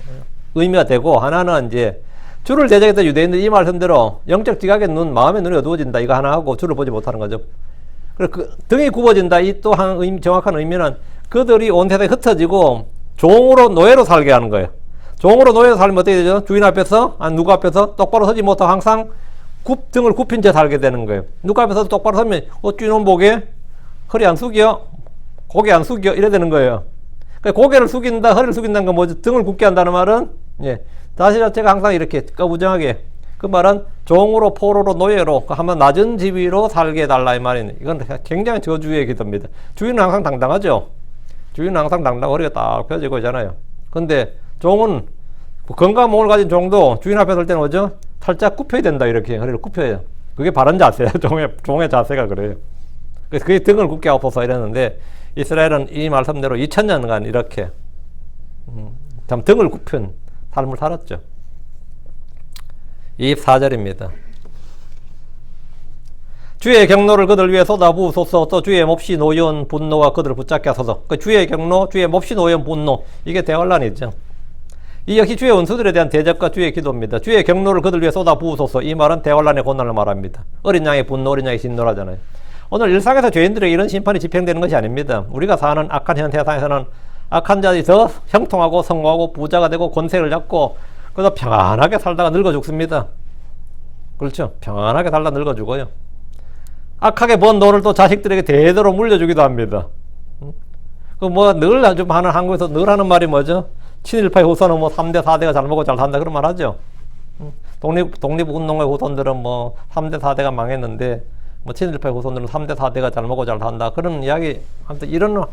의미가 되고 하나는 이제 주를 대적했던 유대인들 이 말씀대로 영적 지각의 눈, 마음의 눈이 어두워진다. 이거 하나 하고 주를 보지 못하는 거죠. 그리고 그 등이 굽어진다. 이 또 한 정확한 의미는 그들이 온 세상에 흩어지고 종으로 노예로 살게 하는 거예요. 종으로 노예로 살면 어떻게 되죠? 주인 앞에서, 누구 앞에서 똑바로 서지 못하고 항상 등을 굽힌 채 살게 되는 거예요. 누구 앞에서 똑바로 서면 주인은 보게 허리 안 숙여, 고개 안 숙여 이래 되는 거예요. 그러니까 고개를 숙인다, 허리를 숙인다는 건 뭐죠? 등을 굽게 한다는 말은 자신 자체가 항상 이렇게 꺼부정하게 그 말은 종으로 포로로 노예로 한번 낮은 지위로 살게 해달라 이 말이네. 이건 굉장히 저주의 기도입니다. 주인은 항상 당당하죠. 주인은 항상 당당하고 허리가 딱 펴지고 있잖아요. 근데 종은 건강한 몸을 가진 종도 주인 앞에 설 때는 뭐죠? 살짝 굽혀야 된다. 이렇게 허리를 굽혀야. 그게 바른 자세예요. 종의 자세가 그래요. 그래서 그게 등을 굽게 하고서 이랬는데 이스라엘은 이 말씀대로 2000년간 이렇게 참 등을 굽힌 삶을 살았죠. 24절입니다. 주의 경로를 그들 위해 쏟아부으소서. 또 주의 몹시 노여운 분노가 그들을 붙잡게 하소서. 그 주의 경로, 주의 몹시 노여운 분노, 이게 대환란이죠. 이 역시 주의 원수들에 대한 대적과 주의 기도입니다. 주의 경로를 그들 위해 쏟아부으소서. 이 말은 대환란의 고난을 말합니다. 어린 양의 분노, 어린 양의 진노라잖아요. 오늘 일상에서 죄인들에게 이런 심판이 집행되는 것이 아닙니다. 우리가 사는 악한 현 세상에서는 악한 자들이 더 형통하고 성공하고 부자가 되고 권세를 잡고 그래서 평안하게 살다가 늙어 죽습니다. 그렇죠? 평안하게 살다 늙어 죽어요. 악하게 번 돈을 또 자식들에게 대대로 물려주기도 합니다. 그 뭐 늘 좀 하는 한국에서 늘 하는 말이 뭐죠? 친일파의 후손은 뭐 3대 4대가 잘 먹고 잘 산다 그런 말 하죠. 독립운동의 후손들은 뭐 3대 4대가 망했는데 뭐 친일파의 후손들은 3대 4대가 잘 먹고 잘 산다 그런 이야기. 아무튼 이런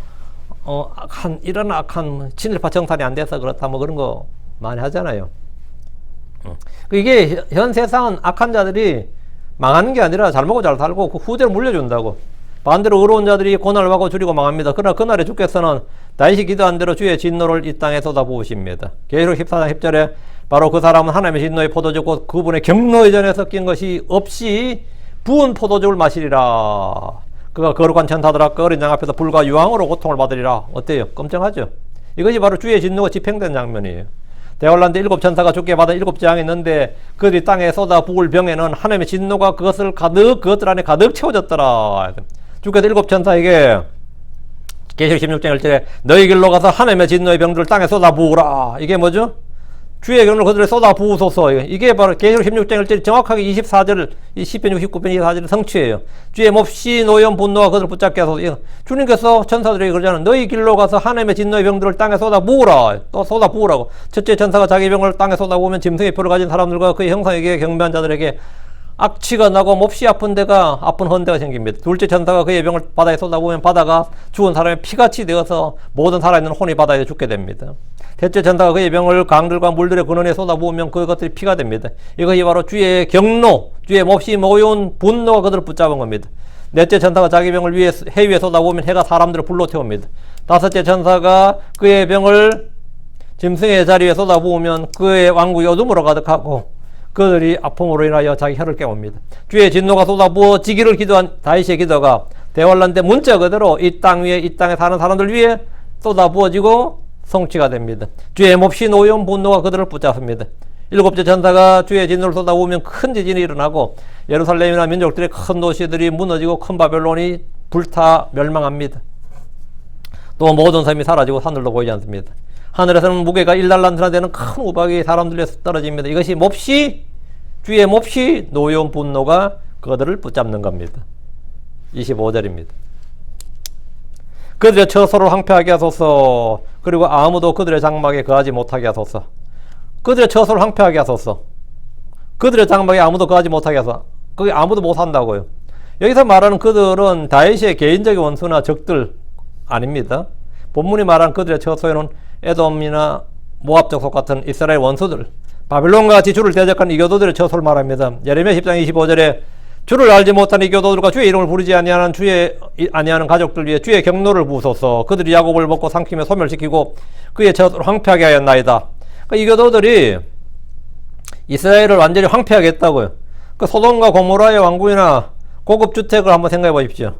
악한 친일파 정산이 안 돼서 그렇다 뭐 그런 거 많이 하잖아요. 이게 현 세상은 악한 자들이 망하는 게 아니라 잘 먹고 잘 살고 그 후대로 물려준다고. 반대로 의로운 자들이 고난을 받고 줄이고 망합니다. 그러나 그날에 주께서는 다윗이 기도한 대로 주의 진노를 이 땅에 쏟아부으십니다. 계시록 14장 10절에 바로 그 사람은 하나님의 진노의 포도주 곧 그분의 경로의 전에 섞인 것이 없이 부은 포도주를 마시리라. 그가 거룩한 천사들 앞과 어린 양 앞에서 불과 유황으로 고통을 받으리라. 어때요? 끔찍하죠? 이것이 바로 주의 진노가 집행된 장면이에요. 대환란 때 7천사가 죽게 받은 7재앙이 있는데 그들이 땅에 쏟아 부을 병에는 하나님의 진노가 그것들 안에 가득 채워졌더라. 주께서 7천사에게 계시록 16장 1절에 너희 길로 가서 하나님의 진노의 병들을 땅에 쏟아 부으라. 이게 뭐죠? 주의 경로를 그들에 쏟아 부으소서. 이게 바로 계시록 16장 1절이 정확하게 24절, 이 시편 69편 24절의 성취예요. 주의 몹시 노여운 분노가 그들을 붙잡게 하소서. 주님께서 천사들에게 그러잖아요. 너희 길로 가서 하나님의 진노의 병들을 땅에 쏟아 부으라. 또 쏟아 부으라고. 첫째 천사가 자기 병을 땅에 쏟아 부으면 짐승의 표를 가진 사람들과 그의 형상에게 경배한 자들에게 악취가 나고 몹시 아픈 헌데가 생깁니다. 둘째 천사가 그의 병을 바다에 쏟아부으면 바다가 죽은 사람의 피같이 되어서 모든 살아있는 혼이 바다에 죽게 됩니다. 셋째 천사가 그의 병을 강들과 물들의 근원에 쏟아부으면 그것들이 피가 됩니다. 이것이 바로 주의 경로, 주의 몹시 모여온 분노가 그들을 붙잡은 겁니다. 넷째 천사가 자기 병을 해 위에 쏟아부으면 해가 사람들을 불로 태웁니다. 다섯째 천사가 그의 병을 짐승의 자리에 쏟아부으면 그의 왕국이 어둠으로 가득하고 그들이 아픔으로 인하여 자기 혀를 깨웁니다. 주의 진노가 쏟아부어지기를 기도한 다윗의 기도가 대환란 때 문자 그대로 이 땅 위에 이 땅에 사는 사람들 위에 쏟아부어지고 성취가 됩니다. 주의 몹시 노여운 분노가 그들을 붙잡습니다. 일곱째 천사가 주의 진노를 쏟아부으면 큰 지진이 일어나고 예루살렘이나 민족들의 큰 도시들이 무너지고 큰 바벨론이 불타 멸망합니다. 또 모든 섬이 사라지고 하늘도 보이지 않습니다. 하늘에서는 무게가 1달란트나 되는 큰 우박이 사람들 위에서 떨어집니다. 이것이 몹시 주의 몹시 노여운 분노가 그들을 붙잡는 겁니다. 25절입니다. 그들의 처소를 황폐하게 하소서. 그리고 아무도 그들의 장막에 거하지 못하게 하소서. 그들의 처소를 황폐하게 하소서. 그들의 장막에 아무도 거하지 못하게 하소서. 거기 아무도 못 산다고요. 여기서 말하는 그들은 다윗의 개인적인 원수나 적들 아닙니다. 본문이 말하는 그들의 처소에는 에돔이나 모압 족속 같은 이스라엘 원수들, 바빌론과 같이 주를 대적한 이교도들의 처소를 말합니다. 예레미야 10장 25절에 주를 알지 못한 이교도들과 주의 이름을 부르지 아니하는 아니하는 가족들 위해 주의 경노를 부으소서. 그들이 야곱을 먹고 삼키며 소멸시키고 그의 처소를 황폐하게 하였나이다. 그러니까 이교도들이 이스라엘을 완전히 황폐하게 했다고요. 그 소돔과 고모라의 왕궁이나 고급 주택을 한번 생각해 보십시오.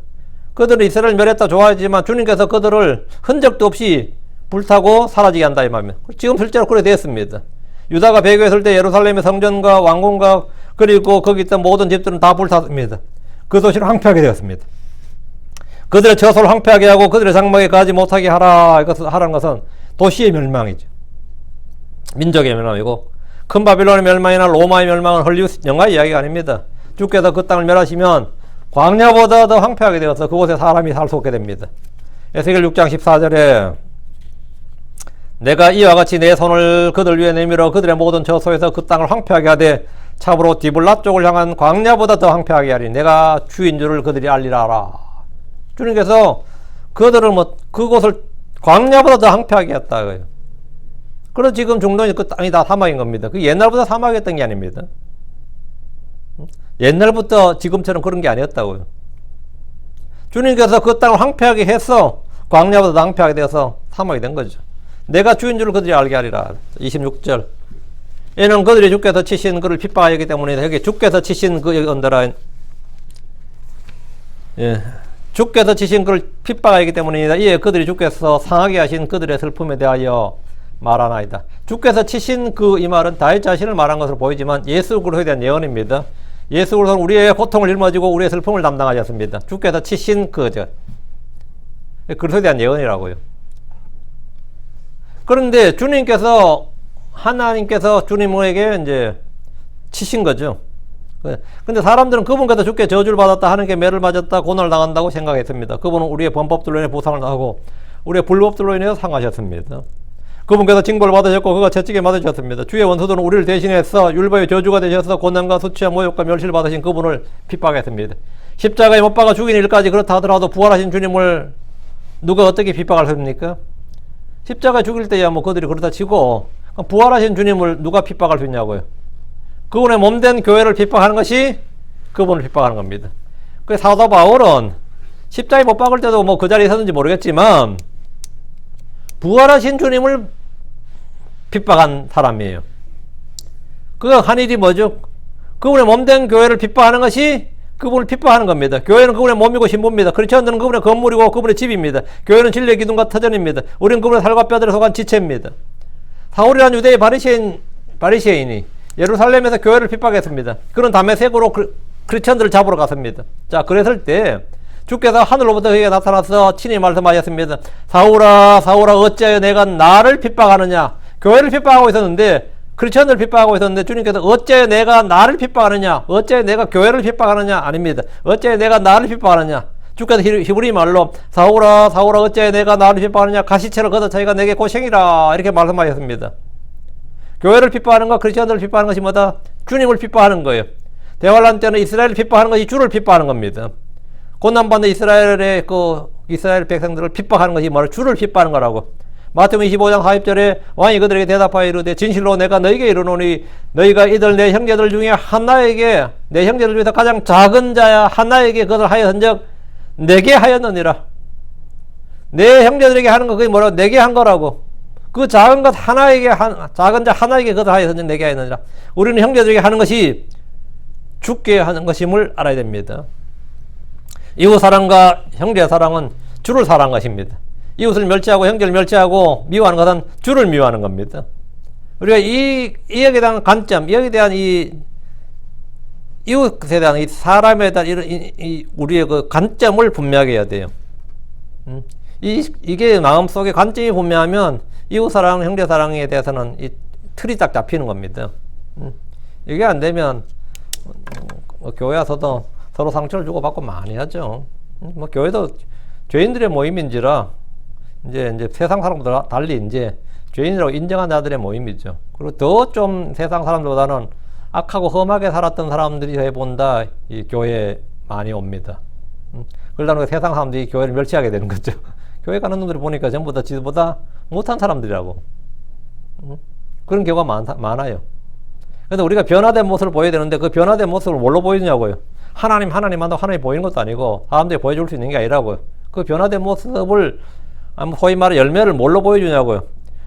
그들은 이스라엘 멸했다 좋아하지만 주님께서 그들을 흔적도 없이 불타고 사라지게 한다 이 말입니다. 지금 실제로 그래 됐습니다. 유다가 배교했을 때 예루살렘의 성전과 왕궁과 그리고 거기 있던 모든 집들은 다 불탔습니다. 그 도시를 황폐하게 되었습니다. 그들의 처소를 황폐하게 하고 그들의 장막에 가지 못하게 하라는 것은 도시의 멸망이죠. 민족의 멸망이고 큰 바빌론의 멸망이나 로마의 멸망은 헐리우드 영화 이야기가 아닙니다. 주께서 그 땅을 멸하시면 광야보다 더 황폐하게 되어서 그곳에 사람이 살 수 없게 됩니다. 에스겔 6장 14절에 내가 이와 같이 내 손을 그들 위에 내밀어 그들의 모든 처소에서 그 땅을 황폐하게 하되 참으로 디블라 쪽을 향한 광야보다 더 황폐하게 하리. 내가 주인 줄을 그들이 알리라 하라. 주님께서 그들을 그곳을 광야보다 더 황폐하게 했다. 그래서 지금 중동이 그 땅이 다 사막인 겁니다. 그 옛날부터 사막이었던 게 아닙니다. 옛날부터 지금처럼 그런 게 아니었다고요. 주님께서 그 땅을 황폐하게 해서 광야보다 더 황폐하게 되어서 사막이 된 거죠. 내가 주인 줄을 그들이 알게 하리라. 26절. 이는 그들이 주께서 치신 그를 핍박하였기 때문에 여기 주께서 치신 그 언더라인. 예. 주께서 치신 그를 핍박하였기 때문이다. 이에 그들이 주께서 상하게 하신 그들의 슬픔에 대하여 말하나이다. 주께서 치신 그 이 말은 다윗 자신을 말한 것으로 보이지만 예수 그리스도에 대한 예언입니다. 예수 그리스도는 우리의 고통을 짊어지고 우리의 슬픔을 담당하셨습니다. 주께서 치신 그리스도에 대한 예언이라고요. 그런데 하나님께서 주님에게 이제 치신 거죠. 근데 사람들은 그분께서 주께 저주를 받았다, 하나님께 매를 맞았다, 고난을 당한다고 생각했습니다. 그분은 우리의 범법들로 인해 보상을 당하고 우리의 불법들로 인해서 상하셨습니다. 그분께서 징벌을 받으셨고 그가 채찍에 맞으셨습니다. 주의 원수들은 우리를 대신해서 율법의 저주가 되셔서 고난과 수치와 모욕과 멸시를 받으신 그분을 핍박했습니다. 십자가에 못 박아 죽인 일까지 그렇다 하더라도 부활하신 주님을 누가 어떻게 핍박할 수 있습니까? 십자가에 죽일 때야 뭐 그들이 그렇다 치고 부활하신 주님을 누가 핍박할 수 있냐고요. 그분의 몸된 교회를 핍박하는 것이 그분을 핍박하는 겁니다. 그래서 사도 바울은 십자가에 못 박을 때도 뭐 그 자리에 있었는지 모르겠지만 부활하신 주님을 핍박한 사람이에요. 그가 한 일이 뭐죠? 그분의 몸된 교회를 핍박하는 것이 그분을 핍박하는 겁니다. 교회는 그분의 몸이고 신부입니다. 크리스천들은 그분의 건물이고 그분의 집입니다. 교회는 진리의 기둥과 터전입니다. 우리는 그분의 살과 뼈들에 속한 지체입니다. 사울이라는 유대의 바리새인이 예루살렘에서 교회를 핍박했습니다. 그런 다메섹으로 크리스천들을 잡으러 갔습니다. 자, 그랬을 때 주께서 하늘로부터 그에게 나타나서 친히 말씀하셨습니다. 사울아, 사울아, 어찌하여 내가 나를 핍박하느냐? 교회를 핍박하고 있었는데, 크리스천들을 핍박하고 있었는데, 주님께서 어찌하여 내가 나를 핍박하느냐? 어찌하여 내가 교회를 핍박하느냐? 아닙니다. 어찌하여 내가 나를 핍박하느냐? 주께서 히브리 말로 사울아, 사울아, 어찌하여 내가 나를 핍박하느냐? 가시체로 걷어차기가 내게 고생이라. 이렇게 말씀하셨습니다. 교회를 픽박하는 것, 크리스천들을 픽박하는 것이 뭐다? 주님을 픽박하는 거예요. 대환란 때는 이스라엘을 픽박하는 것이 주를 픽박하는 겁니다. 고난받는 이스라엘 백성들을 픽박하는 것이 뭐라? 주를 픽박하는 거라고. 마태복음 25장 40절에 왕이 그들에게 대답하여 이르되 진실로 내가 너희에게 이르노니 너희가 이들 내 형제들 중에 하나에게 내 형제들 중에서 가장 작은 자야 하나에게 그것을 하였은즉 내게 하였느니라. 내 형제들에게 하는 거 그게 뭐라고? 내게 한 거라고. 그 작은 것 하나에게 작은 자 하나에게 그것을 하였은즉 내게 하였느니라. 우리는 형제들에게 하는 것이 주께 하는 것임을 알아야 됩니다. 이웃 사랑과 형제 사랑은 주를 사랑한 것입니다. 이웃을 멸시하고 형제를 멸시하고 미워하는 것은 주를 미워하는 겁니다. 우리가 이 여기에 대한 관점, 여기에 대한 이 이웃에 대한 이 사람에 대한 우리의 그 관점을 분명하게 해야 돼요. 이게 마음속에 관점이 분명하면 이웃 사랑, 형제 사랑에 대해서는 이 틀이 딱 잡히는 겁니다. 이게 안 되면 교회 와서도 서로 상처를 주고받고 많이 하죠. 뭐 교회도 죄인들의 모임인지라 이제 세상 사람보다 달리 이제 죄인이라고 인정한 자들의 모임이죠. 그리고 더 좀 세상 사람들보다는 악하고 험하게 살았던 사람들이 해본다 이 교회에 많이 옵니다. 그러다 세상 사람들이 교회를 멸시하게 되는 거죠. 교회 가는 놈들이 보니까 전부 다 지들보다 못한 사람들이라고. 그런 경우가 많아요. 그래서 우리가 변화된 모습을 보여야 되는데 그 변화된 모습을 뭘로 보여주냐고요. 하나님 한다고 하나님 보이는 것도 아니고 사람들이 보여줄 수 있는 게 아니라고요. 그 변화된 모습을 소위 말해 열매를 뭘로 보여주냐고요.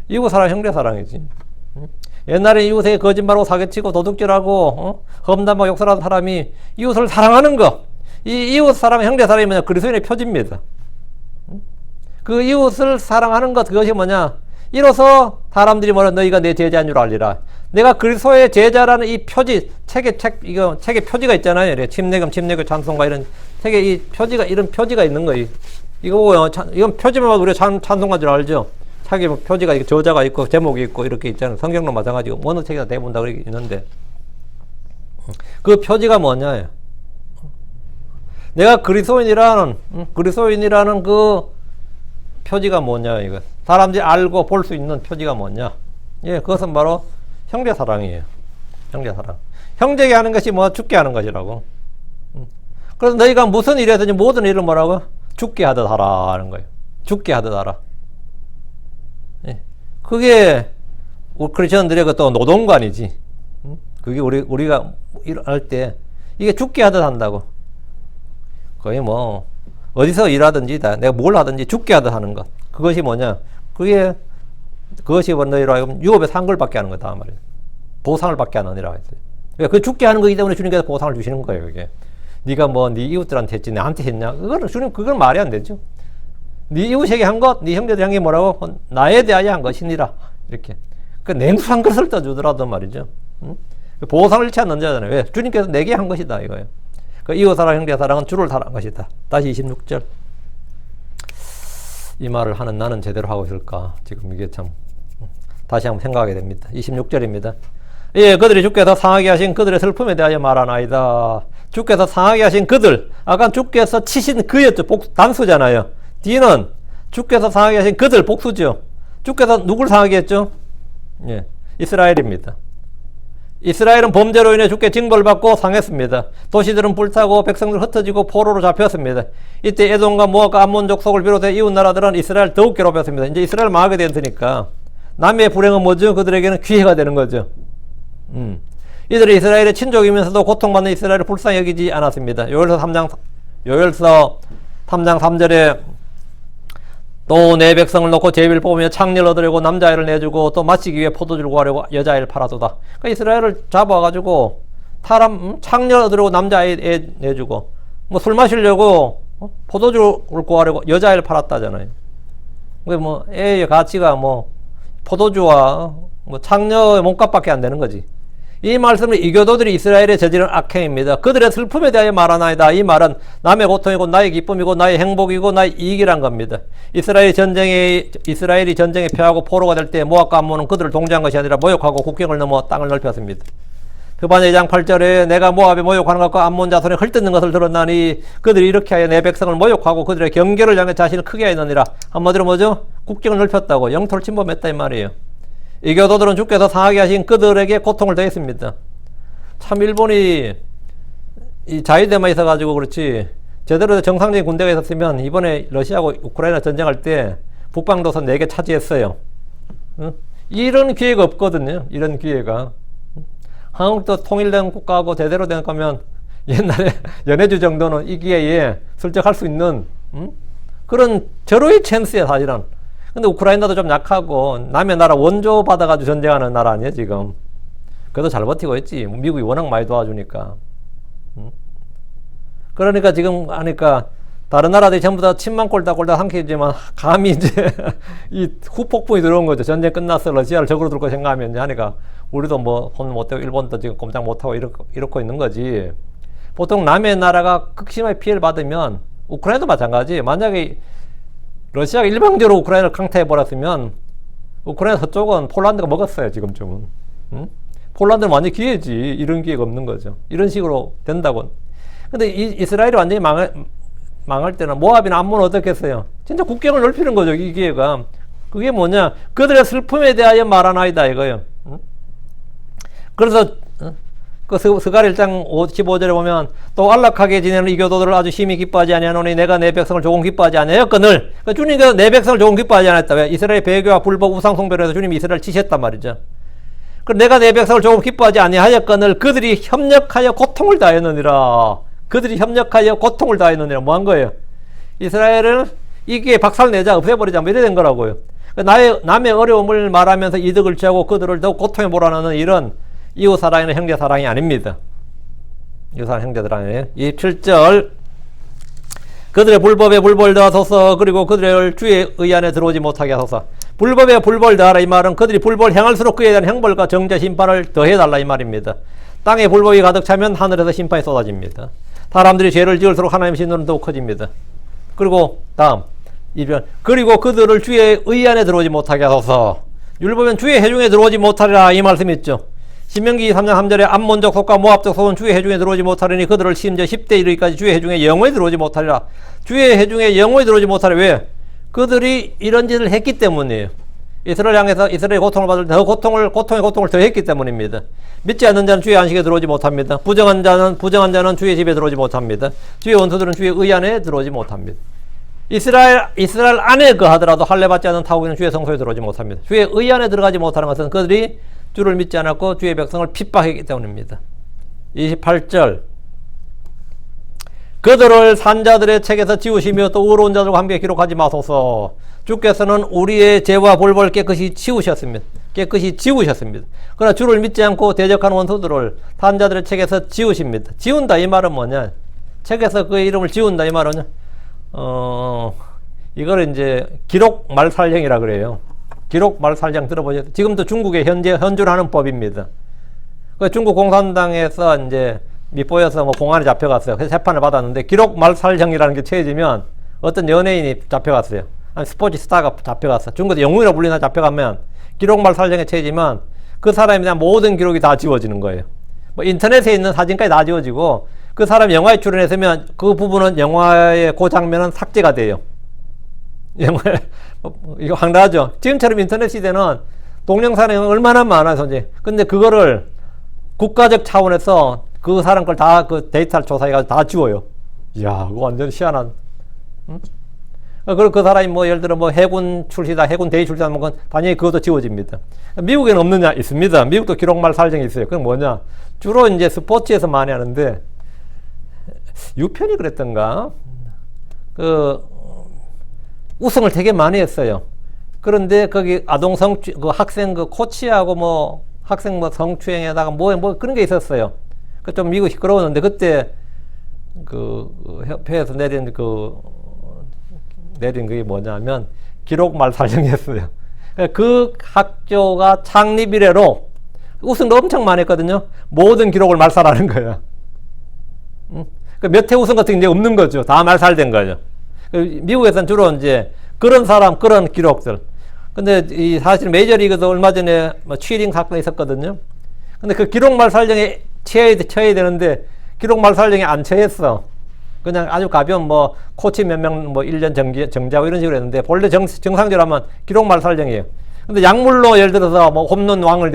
이웃 사랑, 형제 사랑이지. 옛날에 이웃에 거짓말하고 사기치고 도둑질하고 험담하고 욕설하는 사람이 이웃을 사랑하는 거. 이 이웃 사랑, 형제 사랑이 뭐냐? 그리스도인의 표지입니다. 그 이웃을 사랑하는 것 그것이 뭐냐? 이로써 사람들이 뭐라 너희가 내 제자인 줄 알리라. 내가 그리스도의 제자라는 이 표지, 책의 표지가 있잖아요. 침례금, 찬송가 이런 책에 이 표지가, 이런 표지가 있는 거예요. 이거, 이건 표지만 봐도 우리가 찬송가인 줄 알죠? 책에 표지가 있고, 저자가 있고, 제목이 있고, 이렇게 있잖아요. 성경도 마찬가지고, 어느 책이나 대부분 다 그렇게 있는데. 그 표지가 뭐냐요? 내가 그리스도인이라는 그 표지가 뭐냐, 이거. 사람들이 알고 볼 수 있는 표지가 뭐냐. 예, 그것은 바로 형제 사랑이에요. 형제 사랑. 형제에게 하는 것이 뭐 죽게 하는 것이라고. 그래서 너희가 무슨 일이든지 모든 일을 뭐라고? 죽게 하듯 하라 하는 거예요. 죽게 하듯 하라. 예. 그게 크리스천들의 또 노동관이지. 그게 우리가 할 때 이게 죽게 하듯 한다고. 거의 뭐 어디서 일하든지 다 내가 뭘 하든지 죽게 하듯 하는 것. 그것이 뭐냐? 그것이 너희로 하여금 유업의 상을 받게 하는 거다 말이에요. 보상을 받게 하는 아니라 했어요. 그러니까 그 죽게 하는 거기 때문에 주님께서 보상을 주시는 거예요. 이게 네가 뭐 네 이웃들한테 했지 나한테 했냐? 그건 말이 안 되죠. 네 이웃에게 한 것, 네 형제들 향해 뭐라고? 나에 대하여 한 것이니라. 이렇게. 그 냉수한 것을 떠주더라도 말이죠. 보상을 잃지 않는 자잖아요. 왜? 주님께서 내게 한 것이다 이거예요. 그 이웃 사랑, 형제 사랑은 주를 사랑한 것이다. 다시 26절. 이 말을 하는 나는 제대로 하고 있을까? 지금 이게 참 다시 한번 생각하게 됩니다. 26절입니다. 예, 그들이 주께서 상하게 하신 그들의 슬픔에 대하여 말하나이다. 주께서 상하게 하신 그들, 아까 주께서 치신 그였죠. 단수잖아요. 뒤는 주께서 상하게 하신 그들 복수죠. 주께서 누굴 상하게 했죠? 예, 이스라엘입니다. 이스라엘은 범죄로 인해 주께 징벌을 받고 상했습니다. 도시들은 불타고 백성들 흩어지고 포로로 잡혔습니다. 이때 에돔과 모압과 암몬 족속을 비롯해 이웃 나라들은 이스라엘 더욱 괴롭혔습니다. 이제 이스라엘 망하게 되었으니까 남의 불행은 뭐죠? 그들에게는 기회가 되는 거죠. 이들이 이스라엘의 친족이면서도 고통받는 이스라엘을 불쌍히 여기지 않았습니다. 요엘서 3장 3절에 또 내 백성을 놓고 제비를 뽑으며 창녀를 얻으려고 남자아이를 내주고 또 마시기 위해 포도주를 구하려고 여자아이를 팔아도다. 그러니까 이스라엘을 잡아가지고 창녀를 얻으려고 남자아이 내주고 뭐 술 마시려고 포도주를 구하려고 여자아이를 팔았다잖아요. 그게 뭐 애의 가치가 뭐 포도주와 뭐 창녀의 몸값밖에 안 되는 거지. 이 말씀은 이교도들이 이스라엘에 저지른 악행입니다. 그들의 슬픔에 대하여 말하나이다. 이 말은 남의 고통이고 나의 기쁨이고 나의 행복이고 나의 이익이란 겁니다. 이스라엘이 전쟁에 패하고 포로가 될 때 모압과 암몬은 그들을 동정한 것이 아니라 모욕하고 국경을 넘어 땅을 넓혔습니다. 그반의 2장 8절에 내가 모압에 모욕하는 것과 암몬 자손에 헐뜯는 것을 들었나니 그들이 이렇게 하여 내 백성을 모욕하고 그들의 경계를 향해 자신을 크게 하였느니라. 한마디로 뭐죠? 국경을 넓혔다고 영토를 침범했다 이 말이에요. 이 교도들은 주께서 상하게 하신 그들에게 고통을 더했습니다. 참 일본이 이 자위대만 있어가지고 그렇지 제대로 정상적인 군대가 있었으면 이번에 러시아하고 우크라이나 전쟁할 때 북방도선 4개 차지했어요. 응? 이런 기회가 없거든요. 이런 기회가. 한국도 통일된 국가하고 제대로 된 거면 옛날에 연해주 정도는 이 기회에 슬쩍 할 수 있는 그런 절호의 찬스야 사실은. 근데 우크라이나도 좀 약하고 남의 나라 원조 받아가지고 전쟁하는 나라 아니에요 지금. 그래도 잘 버티고 있지. 미국이 워낙 많이 도와주니까. 그러니까 지금 하니까 다른 나라들이 전부 다 침만 꼴딱꼴딱 삼키지만 감히 이제 이 후폭풍이 들어온 거죠. 전쟁 끝났어 러시아를 적으로 둘 거 생각하면 이제 하니까 우리도 뭐 손 못대고 일본도 지금 꼼짝 못하고 이렇고 있는 거지. 보통 남의 나라가 극심하게 피해를 받으면 우크라이나도 마찬가지. 만약에 러시아가 일방적으로 우크라이나를 강타해버렸으면 우크라이나 서쪽은 폴란드가 먹었어요 지금쯤은. 폴란드는 완전 기회지. 이런 기회가 없는 거죠. 이런 식으로 된다고. 근데 이스라엘이 완전히 망할 때는 모압이나 암몬은 어떻겠어요? 진짜 국경을 넓히는 거죠 이 기회가. 그게 뭐냐, 그들의 슬픔에 대하여 말하나이다 이거예요. 그래서 그 스가랴 1장 15절에 보면 또 안락하게 지내는 이 교도들을 아주 심히 기뻐하지 아니하노니 내가 내 백성을 조금 기뻐하지 아니하였거늘. 그러니까 주님께서 내 백성을 조금 기뻐하지 않았다. 왜? 이스라엘 배교와 불법 우상 숭배로 해서 주님이 이스라엘을 치셨단 말이죠. 그럼 내가 내 백성을 조금 기뻐하지 아니하였거늘 그들이 협력하여 고통을 다하였느니라. 그들이 협력하여 고통을 다하였느니라. 뭐 한 거예요? 이스라엘을 이게 박살내자, 없애버리자, 뭐 이래 된 거라고요. 남의 어려움을 말하면서 이득을 취하고 그들을 더욱 고통에 몰아넣는 이런 이웃사랑이나 형제사랑이 아닙니다. 이웃사랑 형제사랑이에요. 27절 그들의 불법에 불벌 더하소서. 그리고 그들을 주의 의 안에 들어오지 못하게 하소서. 불법에 불벌 더하라 이 말은 그들이 불벌 행할수록 그에 대한 형벌과 정죄 심판을 더해달라 이 말입니다. 땅에 불법이 가득 차면 하늘에서 심판이 쏟아집니다. 사람들이 죄를 지을수록 하나님의 진노는 더욱 커집니다. 그리고 다음 2절 그리고 그들을 주의 의 안에 들어오지 못하게 하소서. 율법은 주의 회중에 들어오지 못하리라 이 말씀 있죠. 신명기 3장 3절에 암몬족 속과 모압족 속은 주의 회중에 들어오지 못하리니 그들을 심지어 10대 이르기까지 주의 회중에 영원히 들어오지 못하리라. 주의 회중에 영원히 들어오지 못하리라. 왜? 그들이 이런 짓을 했기 때문이에요. 이스라엘 향해서 이스라엘이 고통을 받을 때 고통의 고통을 더 했기 때문입니다. 믿지 않는 자는 주의 안식에 들어오지 못합니다. 부정한 자는 주의 집에 들어오지 못합니다. 주의 원수들은 주의 의 안에 들어오지 못합니다. 이스라엘 안에 거하더라도 할례 받지 않은 타국인은 주의 성소에 들어오지 못합니다. 주의 의 안에 들어가지 못하는 것은 그들이 주를 믿지 않았고 주의 백성을 핍박했기 때문입니다. 28절 그들을 산자들의 책에서 지우시며 또 의로운 자들과 함께 기록하지 마소서. 주께서는 우리의 죄와 불법을 깨끗이 지우셨습니다. 그러나 주를 믿지 않고 대적하는 원수들을 산자들의 책에서 지우십니다. 지운다 이 말은 뭐냐, 책에서 그의 이름을 지운다 이 말은 이걸 이제 기록 말살형이라 그래요. 기록 말살형 들어보셨죠? 지금도 중국에 현존하는 법입니다. 그 중국 공산당에서 이제 밑보여서 뭐 공안에 잡혀갔어요. 그래서 재판을 받았는데 기록 말살형이라는 게 처해지면 어떤 연예인이 잡혀갔어요. 아니 스포츠 스타가 잡혀갔어. 중국에서 영웅이라 불리나 잡혀가면 기록 말살형에 처해지면 그 사람에 대한 모든 기록이 다 지워지는 거예요. 뭐 인터넷에 있는 사진까지 다 지워지고 그 사람이 영화에 출연했으면 그 부분은 영화의 그 장면은 삭제가 돼요. 영화에 이거 황당하죠. 지금처럼 인터넷 시대는 동영상이 얼마나 많아요, 현재. 근데 그거를 국가적 차원에서 그 사람 걸 다 그 데이터를 조사해가지고 다 지워요. 이야, 그거 완전 희한한. 응? 그리고 그 사람이 뭐 예를 들어 뭐 해군 출시다, 해군 대위 출시다, 뭐 당연히 그것도 지워집니다. 미국에는 없느냐? 있습니다. 미국도 기록말 살정이 있어요. 그건 뭐냐? 주로 이제 스포츠에서 많이 하는데, 유편이 그랬던가? 우승을 되게 많이 했어요. 그런데 거기 아동 그 학생 그 코치하고 뭐 학생 뭐 성추행에다가 뭐 그런 게 있었어요. 그 좀 미국 시끄러웠는데 그때 그 협회에서 내린 그게 뭐냐면 기록 말살정이었어요. 그 학교가 창립 이래로 우승도 엄청 많이 했거든요. 모든 기록을 말살하는 거예요. 몇 회 우승 같은 게 이제 없는 거죠. 다 말살된 거죠. 미국에서는 주로 이제 그런 사람, 그런 기록들. 근데 사실 메이저리그도 얼마 전에 뭐 치링 사건이 있었거든요. 근데 그 기록 말살정에 처해야 되는데 기록 말살정에 안 처했어. 그냥 아주 가벼운 뭐 코치 몇 명 뭐 1년 정지하고 이런 식으로 했는데 본래 정상적으로 하면 기록 말살정이에요. 근데 약물로 예를 들어서 뭐 홈런왕이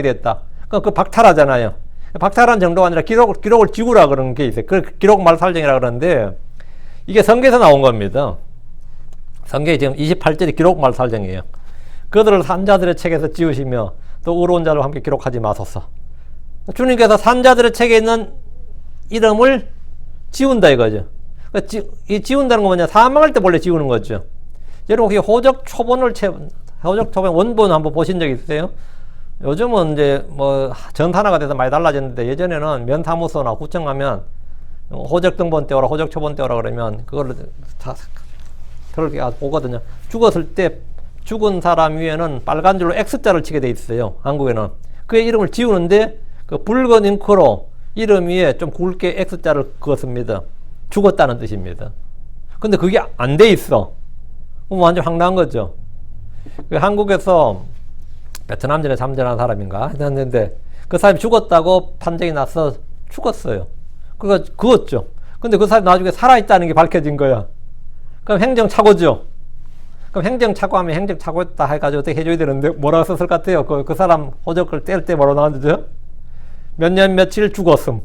됐다. 그 박탈하잖아요. 박탈한 정도가 아니라 기록을 지우라 그런 게 있어요. 그 기록 말살정이라 그러는데 이게 성경에서 나온 겁니다. 성경이 지금 28절이 기록 말살정이에요. 그들을 산자들의 책에서 지우시며 또 의로운 자들과 함께 기록하지 마소서. 주님께서 산자들의 책에 있는 이름을 지운다 이거죠. 이 지운다는 건 뭐냐? 사망할 때 원래 지우는 거죠. 여러분 혹시 호적 초본 원본 한번 보신 적 있으세요? 요즘은 이제 뭐 전산화가 돼서 많이 달라졌는데 예전에는 면사무소나 구청 가면 호적 등본 떼오라, 호적 초본 떼오라 그러면 그거를 다 그렇게 보거든요. 죽었을 때 죽은 사람 위에는 빨간 줄로 X자를 치게 돼 있어요. 한국에는. 그의 이름을 지우는데 그 붉은 잉크로 이름 위에 좀 굵게 X자를 그었습니다. 죽었다는 뜻입니다. 근데 그게 안 돼 있어. 완전 황당한 거죠. 그 한국에서 베트남전에 참전한 사람인가 했는데 그 사람이 죽었다고 판정이 나서 죽었어요. 그거 그었죠. 근데 그 사람이 나중에 살아있다는 게 밝혀진 거야. 그럼 행정착오죠. 그럼 행정착오하면 행정착오했다 해가지고 어떻게 해줘야 되는데 뭐라고 썼을 것 같아요? 그 사람 호적을 뗄 때 뭐라고 나왔죠? 몇 년 며칠 죽었음.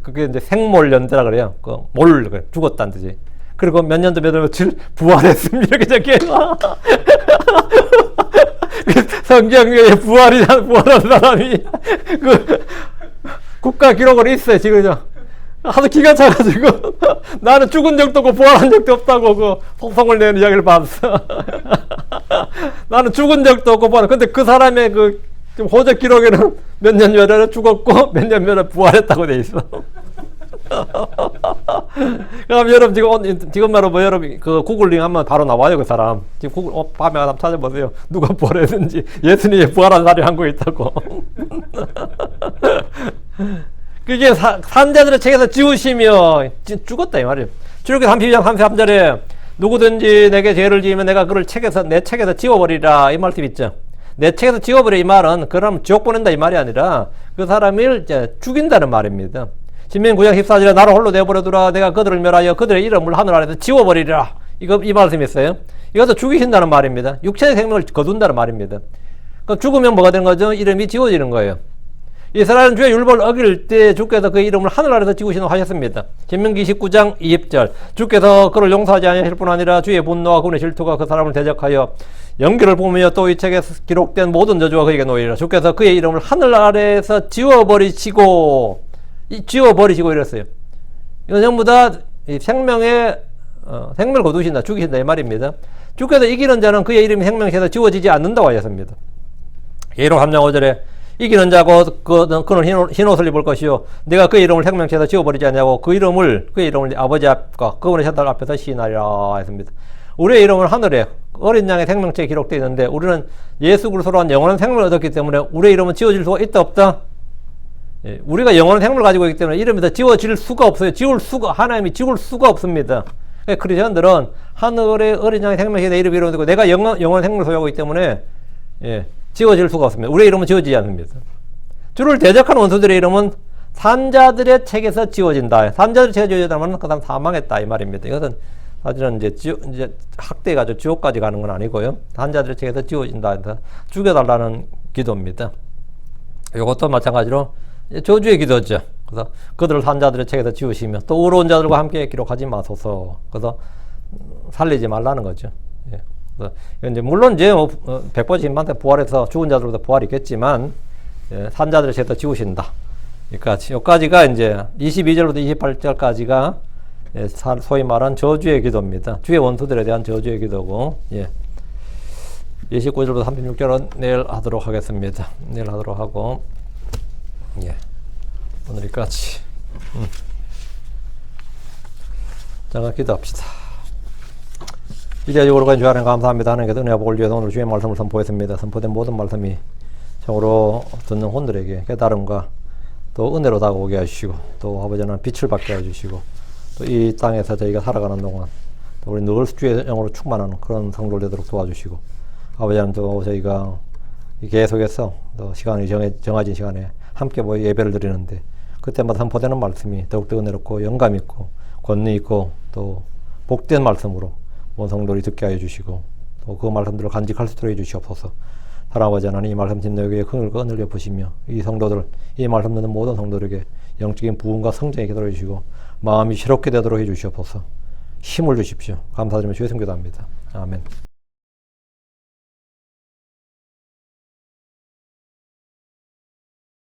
그게 이제 생몰연대라 그래요. 그래, 죽었다는 뜻이. 그리고 몇 년도 몇 년 며칠 부활했음. 이렇게 적혀요. 성경에 부활한 사람이 국가 기록으로 있어요, 지금. 하도 기가 차가지고 나는 죽은 적도 없고 부활한 적도 없다고 폭성을 내는 이야기를 봤어. 나는 죽은 적도 없고 부활. 근데 그 사람의 호적 기록에는 몇 년 전에 죽었고 몇 년 전에 부활했다고 돼 있어. 그럼 여러분 지금 바로 뭐 여러분 구글링 하면 바로 나와요. 그 사람 지금 구글 밤에 한번 찾아보세요. 누가 부활했는지. 예수님이 부활한 사람이 한국에 있다고. 그게 산자들의 책에서 지우시며 죽었다 이 말이에요. 출애굽기 32장 33절에 누구든지 내게 죄를 지으면 내가 그를 내 책에서 지워버리라 이 말씀 있죠. 내 책에서 지워버려 이 말은 그럼 지옥 보낸다 이 말이 아니라 그 사람을 이제 죽인다는 말입니다. 신명기 9장 14절에 나를 홀로 내버려두라 내가 그들을 멸하여 그들의 이름을 하늘 아래에서 지워버리라 이 말씀이 있어요. 이것도 죽이신다는 말입니다. 육체의 생명을 거둔다는 말입니다. 그럼 죽으면 뭐가 되는 거죠? 이름이 지워지는 거예요. 이스라엘은 주의 율법을 어길 때 주께서 그의 이름을 하늘 아래에서 지우시는 하셨습니다. 신명기 19장 20절 주께서 그를 용서하지 아니하실 뿐 아니라 주의 분노와 그분의 질투가 그 사람을 대적하여 연기를 보며 또 이 책에 기록된 모든 저주가 그에게 놓이리라. 주께서 그의 이름을 하늘 아래에서 지워버리시고 이랬어요. 이건 전부 다 생명을 거두신다, 죽이신다 이 말입니다. 주께서 이기는 자는 그의 이름이 생명에서 지워지지 않는다고 하셨습니다. 예로 3장 5절에 이기는 자고 그는 흰 옷을 입을 것이요 내가 그의 이름을 생명체에서 지워버리지 않냐고 그의 이름을 아버지 앞과 그분의 셔달 앞에서 시인하리라 했습니다. 우리의 이름은 하늘에 어린 양의 생명체에 기록되어 있는데 우리는 예수 그리스도로 한 영원한 생명을 얻었기 때문에 우리의 이름은 지워질 수가 있다 없다? 예, 우리가 영원한 생명을 가지고 있기 때문에 이름이 더 지워질 수가 없어요. 하나님이 지울 수가 없습니다. 크리스천들은 하늘의 어린 양의 생명체에 내 이름이 이루어지고 내가 영원한 생명을 소유하고 있기 때문에 지워질 수가 없습니다. 우리의 이름은 지워지지 않습니다. 주를 대적하는 원수들의 이름은 산자들의 책에서 지워진다. 산자들의 책에서 지워진다면 그 사람 사망했다 이 말입니다. 이것은 사실은 이제 학대해가지고 지옥까지 가는 건 아니고요. 산자들의 책에서 지워진다. 죽여달라는 기도입니다. 이것도 마찬가지로 저주의 기도죠. 그래서 그들을 산자들의 책에서 지우시며 또 의로운 자들과 함께 기록하지 마소서. 그래서 살리지 말라는 거죠. 예. 이제 물론 이제 100% 부활해서 죽은 자들보다 부활이 있겠지만 산자들의 책에서 지우신다. 그러니까 여기까지가 이제 22절부터 28절까지가 소위 말한 저주의 기도입니다. 주의 원수들에 대한 저주의 기도고 29절부터 36절은 내일 하도록 하겠습니다. 내일 하도록 하고 오늘 여기까지. 잠깐 기도합시다. 이제 요구로 주하는 감사합니다. 하나님께서 은혜와 복을 위해서 오늘 주의 말씀을 선포했습니다. 선포된 모든 말씀이 참으로 듣는 혼들에게 깨달음과 또 은혜로 다가오게 해주시고 또 아버지 하나님 빛을 받게 해주시고 또 이 땅에서 저희가 살아가는 동안 또 우리 늘 주의 영으로 충만하는 그런 성도를 되도록 도와주시고 아버지 하나님 또 저희가 계속해서 또 시간이 정해진 시간에 함께 모여 예배를 드리는데 그때마다 선포되는 말씀이 더욱더 은혜롭고 영감 있고 권위 있고 또 복된 말씀으로 온 성도들이 듣게 하여 주시고 또 그 말씀들을 간직할 수 있도록 해주시옵소서. 사랑아버지 하나님 이 말씀 듣는 여기에 큰을 은을 베푸시며 이 성도들 이 말씀 듣는 모든 성도들에게 영적인 부흥과 성장에 기도해 주시고 마음이 새롭게 되도록 해주시옵소서. 힘을 주십시오. 감사드리며 주의 성교도합니다. 아멘.